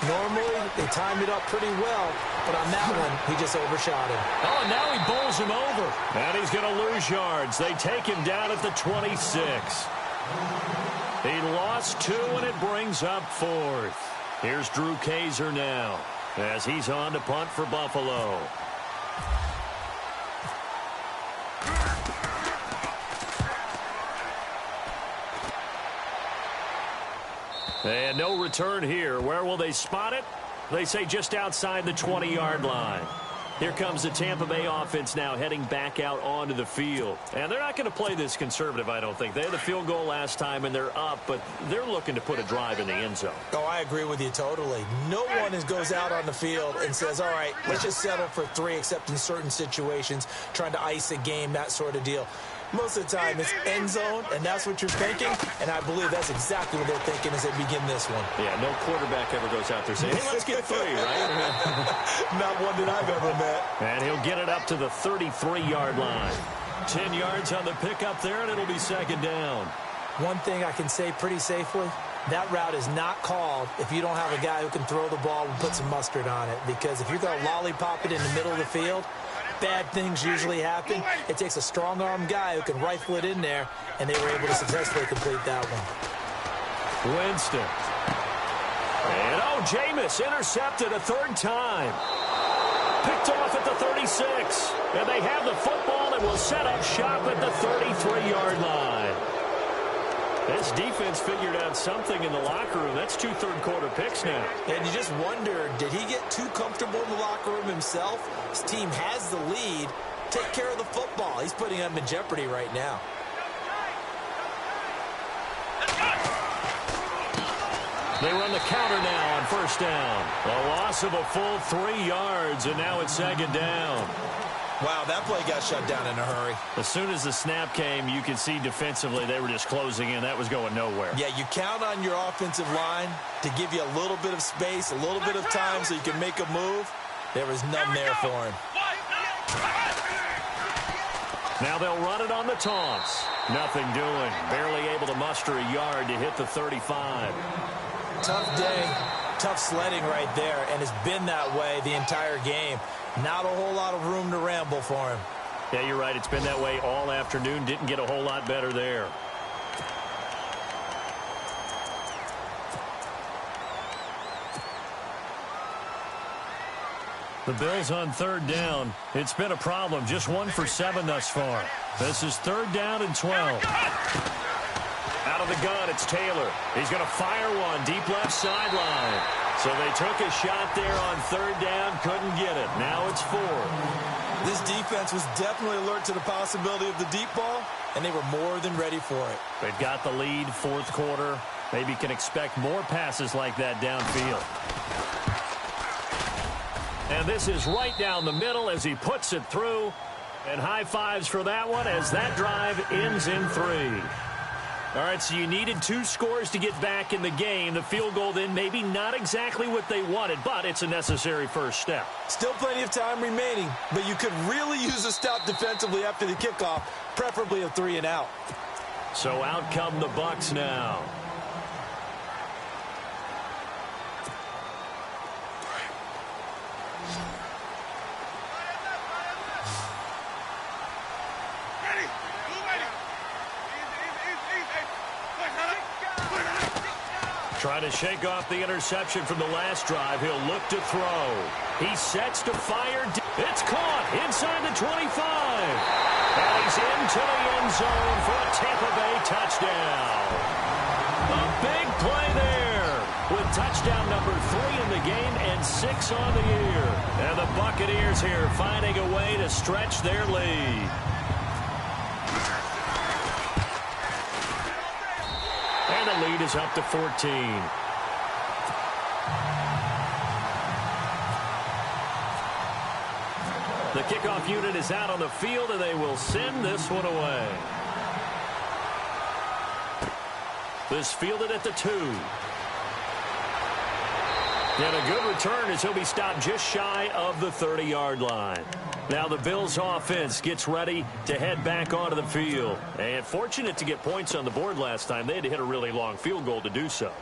C: Normally, they time it up pretty well, but on that one, he just overshot him.
B: Oh, and now he bowls him over. And he's going to lose yards. They take him down at the 26. He lost 2, and it brings up 4th. Here's Drew Kaiser now as he's on to punt for Buffalo. And no return here. Where will they spot it? They say just outside the 20-yard line. Here comes the Tampa Bay offense now heading back out onto the field. And they're not going to play this conservative, I don't think. They had the field goal last time, and they're up, but they're looking to put a drive in the end zone.
C: Oh, I agree with you totally. No one goes out on the field and says, all right, let's just settle for 3, except in certain situations, trying to ice a game, that sort of deal. Most of the time, it's end zone, and that's what you're thinking, and I believe that's exactly what they're thinking as they begin this one.
B: Yeah, no quarterback ever goes out there saying, hey, let's get 3, right?
C: Not one that I've ever met.
B: And he'll get it up to the 33-yard line. 10 yards on the pickup there, and it'll be 2nd down.
C: One thing I can say pretty safely, that route is not called if you don't have a guy who can throw the ball and put some mustard on it, because if you're going to lollipop it in the middle of the field, bad things usually happen. It takes a strong-arm guy who can rifle it in there, and they were able to successfully complete that one.
B: Winston. And, Jameis intercepted a 3rd time. Picked off at the 36. And they have the football and will set up shop at the 33-yard line. This defense figured out something in the locker room. That's 2 third-quarter picks now.
C: And you just wonder, did he get too comfortable in the locker room himself? His team has the lead. Take care of the football. He's putting them in jeopardy right now.
B: They run the counter now on 1st down. A loss of a full 3 yards, and now it's 2nd down.
C: Wow, that play got shut down in a hurry.
B: As soon as the snap came, you could see defensively they were just closing in. That was going nowhere.
C: Yeah, you count on your offensive line to give you a little bit of space, a little bit of time so you can make a move. There was none there for him.
B: Now they'll run it on the toss. Nothing doing. Barely able to muster a yard to hit the 35.
C: Tough day, tough sledding right there, and it's been that way the entire game. Not a whole lot of room to ramble for him.
B: Yeah, you're right. It's been that way all afternoon. Didn't get a whole lot better there. The Bills on third down. It's been a problem. Just 1 for 7 thus far. This is 3rd down and 12. Out of the gun, it's Taylor. He's going to fire one deep left sideline. So they took a shot there on 3rd down, couldn't get it. Now it's 4.
C: This defense was definitely alert to the possibility of the deep ball, and they were more than ready for it.
B: They've got the lead, 4th quarter. Maybe can expect more passes like that downfield. And this is right down the middle as he puts it through. And high fives for that one as that drive ends in 3. All right, so you needed 2 scores to get back in the game. The field goal then maybe not exactly what they wanted, but it's a necessary first step.
C: Still plenty of time remaining, but you could really use a stop defensively after the kickoff, preferably a 3 and out.
B: So out come the Bucs now. Trying to shake off the interception from the last drive. He'll look to throw. He sets to fire. It's caught inside the 25. And he's into the end zone for a Tampa Bay touchdown. A big play there with touchdown number 3 in the game and 6 on the year. And the Buccaneers here finding a way to stretch their lead. And the lead is up to 14. The kickoff unit is out on the field, and they will send this one away. This fielded at the 2. And a good return as he'll be stopped just shy of the 30-yard line. Now the Bills offense gets ready to head back onto the field. And fortunate to get points on the board last time. They had to hit a really long field goal to do so.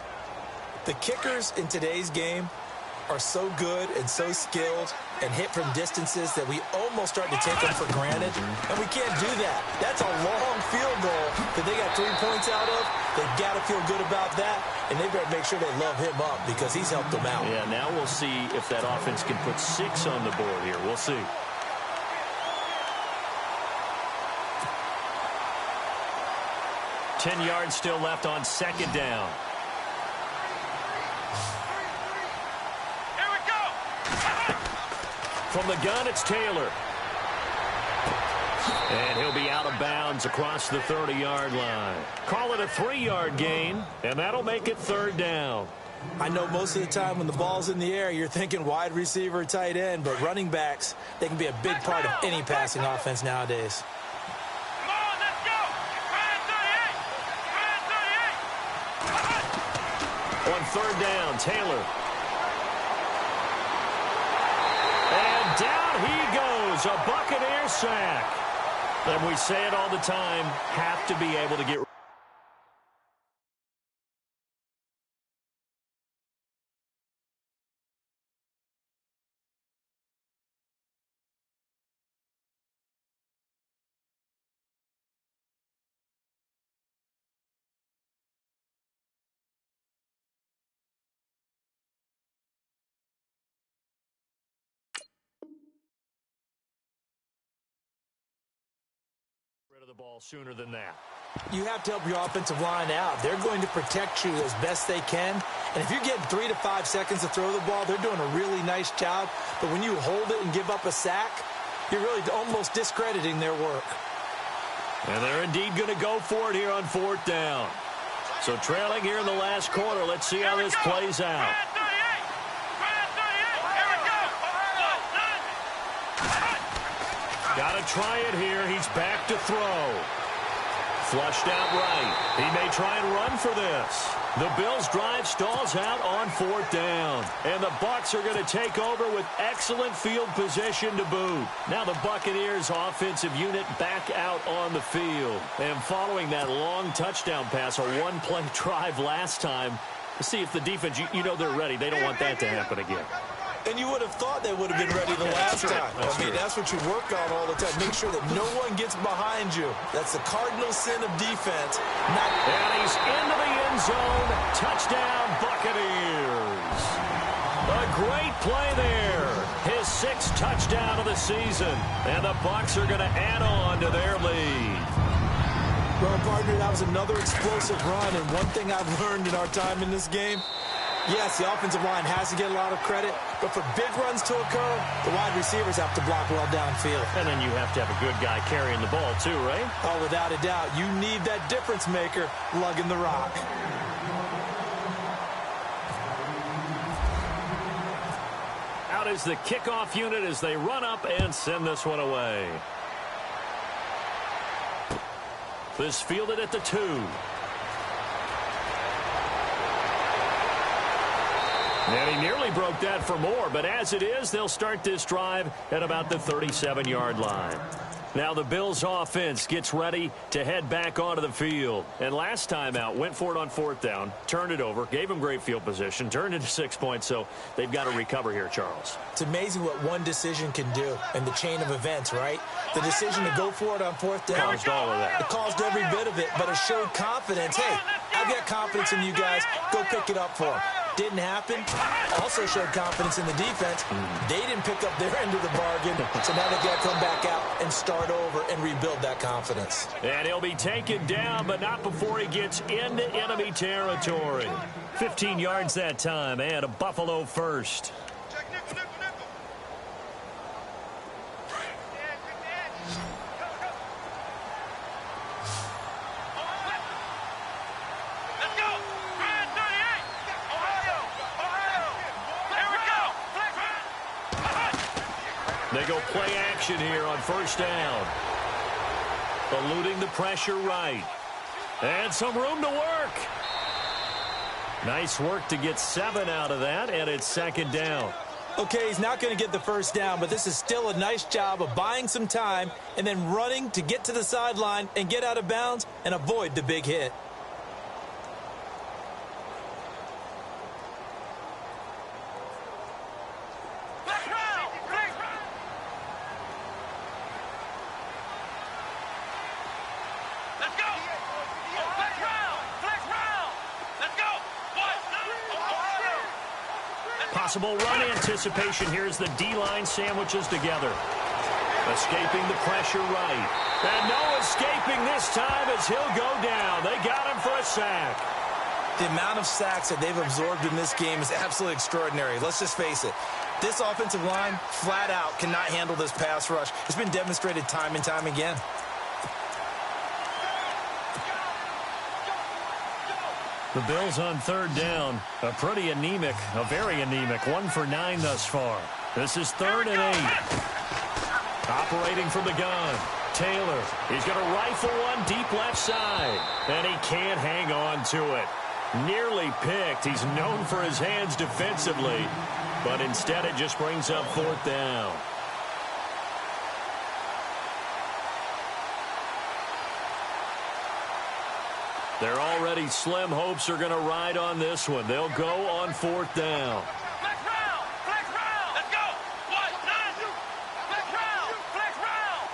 C: The kickers in today's game are so good and so skilled and hit from distances that we almost start to take them for granted. And we can't do that. That's a long field goal that they got 3 points out of. They've got to feel good about that. And they better make sure they love him up because he's helped them out.
B: Yeah, now we'll see if that offense can put 6 on the board here. We'll see. Ten yards still left on 2nd down.
D: Here we go.
B: From the gun, it's Taylor. And he'll be out of bounds across the 30-yard line. Call it a 3-yard gain, and that'll make it 3rd down.
C: I know most of the time when the ball's in the air, you're thinking wide receiver, tight end, but running backs, they can be a big part of any passing offense nowadays.
D: Come on, let's go.
B: On 3rd down, Taylor. And down he goes, a Buccaneer sack. And we say it all the time, have to be able to get. The ball sooner than that.
C: You have to help your offensive line out. They're going to protect you as best they can. And if you're getting 3 to 5 seconds to throw the ball, they're doing a really nice job. But when you hold it and give up a sack, you're really almost discrediting their work.
B: And they're indeed going to go for it here on 4th down. So trailing here in the last quarter. Let's see how this plays out. Got to try it here. He's back to throw. Flushed out right. He may try and run for this. The Bills' drive stalls out on 4th down. And the Bucs are going to take over with excellent field position to boot. Now the Buccaneers offensive unit back out on the field. And following that long touchdown pass, a one-play drive last time, to see if the defense, you know they're ready. They don't want that to happen again.
C: And you would have thought they would have been ready the last time. That's what you work on all the time. Make sure that no one gets behind you. That's the cardinal sin of defense.
B: And he's into the end zone. Touchdown, Buccaneers. A great play there. His 6th touchdown of the season. And the Bucs are going to add on to their lead.
C: Well, partner, that was another explosive run. And one thing I've learned in our time in this game, yes, the offensive line has to get a lot of credit, but for big runs to occur, the wide receivers have to block well downfield.
B: And then you have to have a good guy carrying the ball too, right?
C: Oh, without a doubt. You need that difference maker lugging the rock.
B: Out is the kickoff unit as they run up and send this one away. This fielded at the 2. And he nearly broke that for more, but as it is, they'll start this drive at about the 37-yard line. Now the Bills offense gets ready to head back onto the field. And last time out, went for it on 4th down, turned it over, gave him great field position, turned it to 6 points, so they've got to recover here, Charles.
C: It's amazing what one decision can do in the chain of events, right? The decision to go for it on 4th down.
B: Caused all of that.
C: It caused every bit of it, but it showed confidence. Hey, I've got confidence in you guys. Go pick it up for them. Didn't happen. Also showed confidence in the defense. They didn't pick up their end of the bargain, so now they've got to come back out and start over and rebuild that confidence.
B: And he'll be taken down, but not before he gets into enemy territory. 15 yards that time, and a Buffalo first. They go play action here on 1st down. Eluding the pressure right. And some room to work. Nice work to get 7 out of that, and it's 2nd down.
C: Okay, he's not going to get the 1st down, but this is still a nice job of buying some time and then running to get to the sideline and get out of bounds and avoid the big hit.
B: Possible run anticipation. Here's the D-line sandwiches together. Escaping the pressure right. And no escaping this time as he'll go down. They got him for a sack.
C: The amount of sacks that they've absorbed in this game is absolutely extraordinary. Let's just face it. This offensive line, flat out, cannot handle this pass rush. It's been demonstrated time and time again.
B: The Bills on 3rd down. A pretty anemic, a very anemic 1 for 9 thus far. This is 3rd and 8. Operating from the gun. Taylor, he's going to rifle one deep left side. And he can't hang on to it. Nearly picked. He's known for his hands defensively. But instead it just brings up 4th down. Their already slim hopes are going to ride on this one. They'll go on 4th down.
D: Flex round! Flex round! Let's go! 1, 9, flex round! Flex round!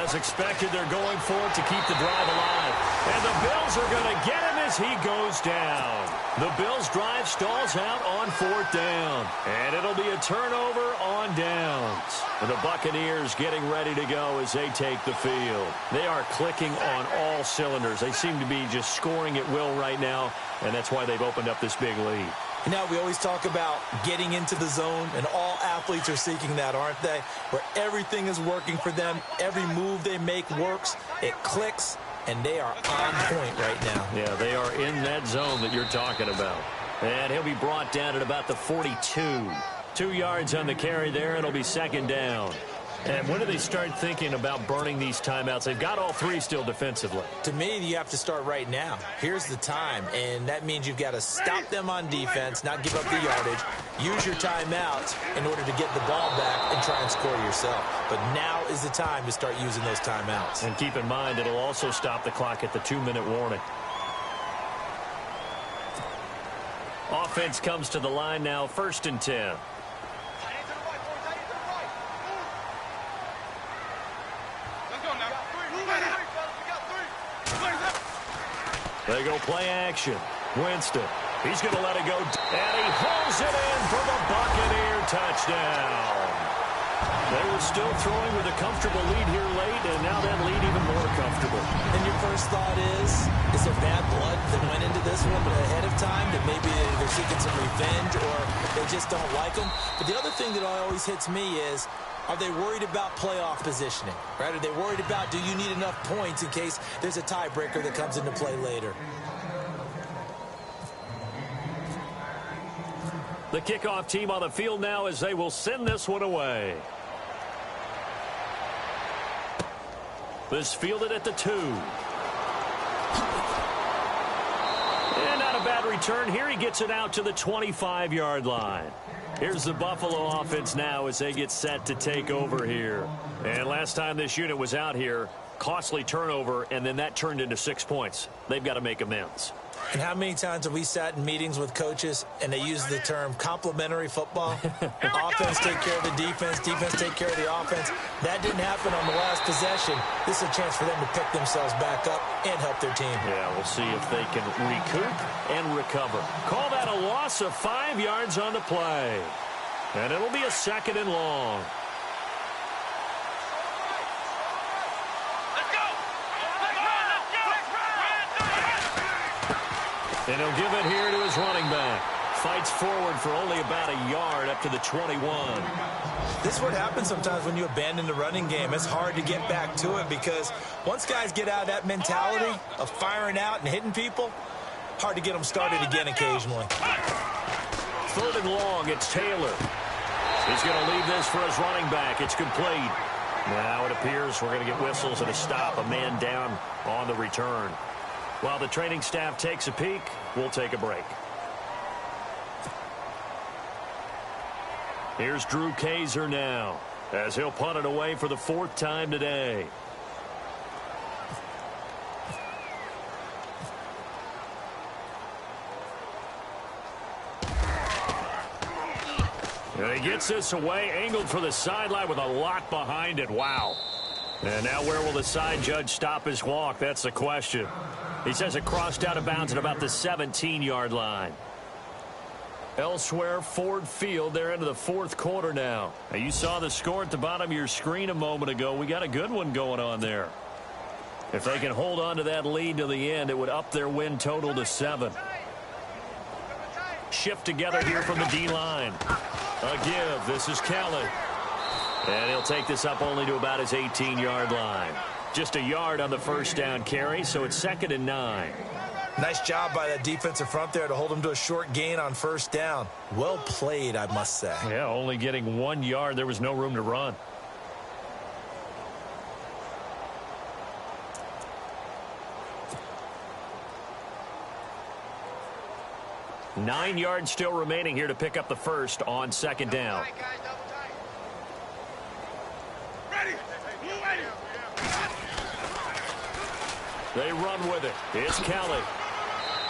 B: As expected, they're going for it to keep the drive alive. And the Bills are going to get him as he goes down. The Bills' drive stalls out on 4th down. And it'll be a turnover on downs. And the Buccaneers getting ready to go as they take the field. They are clicking on all cylinders. They seem to be just scoring at will right now, and that's why they've opened up this big lead.
C: Now, we always talk about getting into the zone, and all athletes are seeking that, aren't they? Where everything is working for them. Every move they make works. It clicks, and they are on point right now.
B: Yeah, they are in that zone that you're talking about. And he'll be brought down at about the 42. 2 yards on the carry there. It'll be 2nd down. And when do they start thinking about burning these timeouts? They've got all three still defensively.
C: To me, you have to start right now. Here's the time, and that means you've got to stop them on defense, not give up the yardage, use your timeouts in order to get the ball back and try and score yourself. But now is the time to start using those timeouts.
B: And keep in mind, it'll also stop the clock at the 2-minute warning. Offense comes to the line now, 1st and 10. They go play action. Winston. He's going to let it go. And he pulls it in for the Buccaneer touchdown. They were still throwing with a comfortable lead here late, and now that lead even more comfortable.
C: And your first thought is there bad blood that went into this one ahead of time, that maybe they're seeking some revenge or they just don't like them? But the other thing that always hits me is, are they worried about playoff positioning? Right? Are they worried about, do you need enough points in case there's a tiebreaker that comes into play later?
B: The kickoff team on the field now as they will send this one away. This fielded at the 2. And not a bad return here. He gets it out to the 25-yard line. Here's the Buffalo offense now as they get set to take over here. And last time this unit was out here, costly turnover, and then that turned into 6 points. They've got to make amends.
C: And how many times have we sat in meetings with coaches and they use the term complementary football? Offense take care of the defense, defense take care of the offense. That didn't happen on the last possession. This is a chance for them to pick themselves back up and help their team.
B: Yeah, we'll see if they can recoup and recover. Call that a loss of 5 yards on the play. And it'll be a 2nd and long. And he'll give it here to his running back. Fights forward for only about a yard up to the 21.
C: This is what happens sometimes when you abandon the running game. It's hard to get back to it because once guys get out of that mentality of firing out and hitting people, hard to get them started again occasionally.
B: 3rd and long, it's Taylor. He's going to leave this for his running back. It's complete. Now it appears we're going to get whistles and a stop. A man down on the return. While the training staff takes a peek, we'll take a break. Here's Drew Kaiser now, as he'll punt it away for the 4th time today. And he gets this away, angled for the sideline with a lot behind it. Wow. And now where will the side judge stop his walk? That's the question. He says it crossed out of bounds at about the 17-yard line. Elsewhere, Ford Field, they're into the 4th quarter now. Now. You saw the score at the bottom of your screen a moment ago. We got a good one going on there. If they can hold on to that lead to the end, it would up their win total to 7. Shift together here from the D-line. A give. This is Kelly. And he'll take this up only to about his 18-yard line. Just a yard on the 1st down carry, so it's 2nd and 9.
C: Nice job by that defensive front there to hold him to a short gain on 1st down. Well played, I must say.
B: Yeah, only getting 1 yard. There was no room to run. Nine yards still remaining here to pick up the 1st on 2nd down. They run with it. It's Kelly.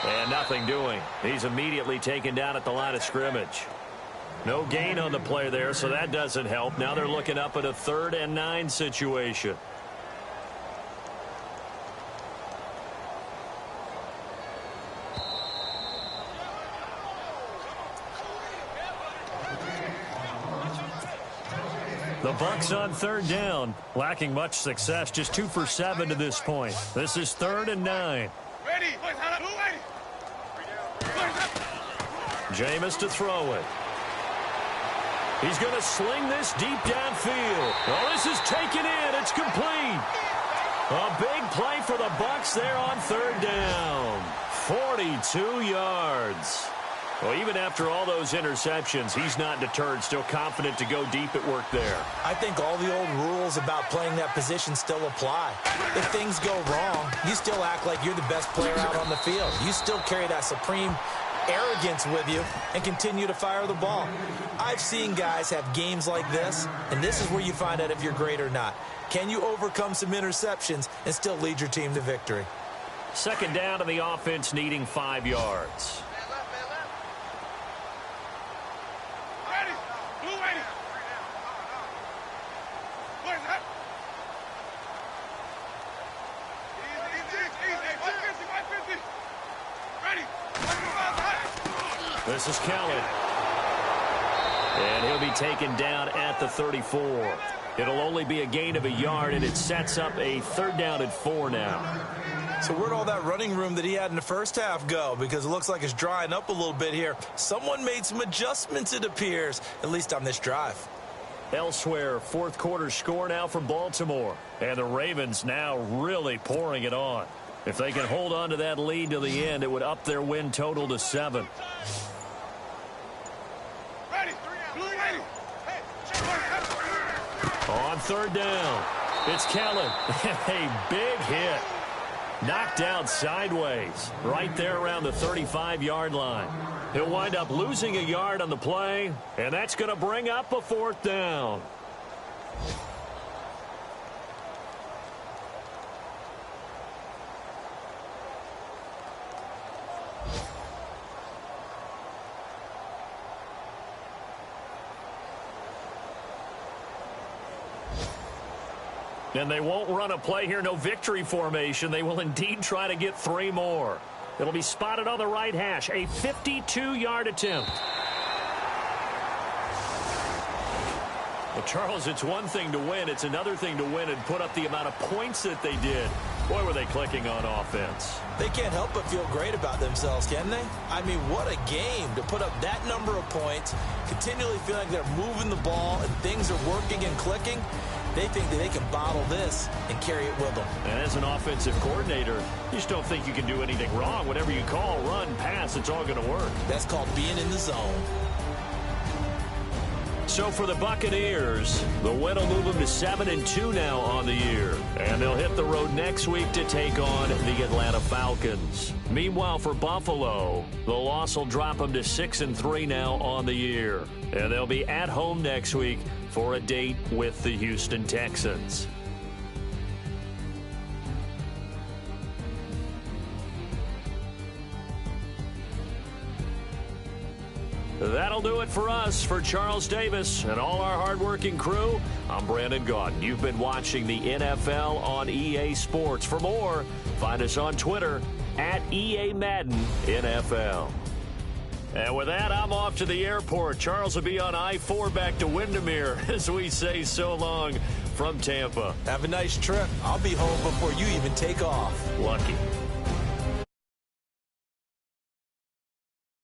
B: And nothing doing. He's immediately taken down at the line of scrimmage. No gain on the play there, so that doesn't help. Now they're looking up at a 3rd and 9 situation. The Bucks on 3rd down, lacking much success, just 2 for 7 to this point. This is 3rd and 9. Jameis to throw it. He's going to sling this deep downfield. Oh, this is taken in. It's complete. A big play for the Bucks there on 3rd down. 42 yards. Well, even after all those interceptions, he's not deterred, still confident to go deep at work there.
C: I think all the old rules about playing that position still apply. If things go wrong, you still act like you're the best player out on the field. You still carry that supreme arrogance with you and continue to fire the ball. I've seen guys have games like this, and this is where you find out if you're great or not. Can you overcome some interceptions and still lead your team to victory?
B: Second down to the offense, needing 5 yards. This is Kelly. And he'll be taken down at the 34. It'll only be a gain of a yard, and it sets up a 3rd down and 4 now.
C: So where'd all that running room that he had in the first half go? Because it looks like it's drying up a little bit here. Someone made some adjustments, it appears, at least on this drive.
B: Elsewhere, 4th quarter score now for Baltimore. And the Ravens now really pouring it on. If they can hold on to that lead to the end, it would up their win total to 7. On 3rd down, it's Kelly. A big hit. Knocked out sideways right there around the 35-yard line. He'll wind up losing a yard on the play, and that's going to bring up a 4th down. And they won't run a play here, no victory formation. They will indeed try to get 3 more. It'll be spotted on the right hash, a 52-yard attempt. Well, Charles, it's one thing to win. It's another thing to win and put up the amount of points that they did. Boy, were they clicking on offense.
C: They can't help but feel great about themselves, can they? I mean, what a game to put up that number of points, continually feel like they're moving the ball and things are working and clicking. They think that they can bottle this and carry it with them.
B: And as an offensive coordinator, you just don't think you can do anything wrong. Whatever you call, run, pass, it's all going to work.
C: That's called being in the zone.
B: So for the Buccaneers, the win will move them to 7-2 now on the year. And they'll hit the road next week to take on the Atlanta Falcons. Meanwhile, for Buffalo, the loss will drop them to 6-3 now on the year. And they'll be at home next week for a date with the Houston Texans. That'll do it for us. For Charles Davis and all our hardworking crew, I'm Brandon Gaudin. You've been watching the NFL on EA Sports. For more, find us on Twitter at EA Madden NFL. And with that, I'm off to the airport. Charles will be on I-4 back to Windermere as we say so long from Tampa.
C: Have a nice trip. I'll be home before you even take off.
B: Lucky.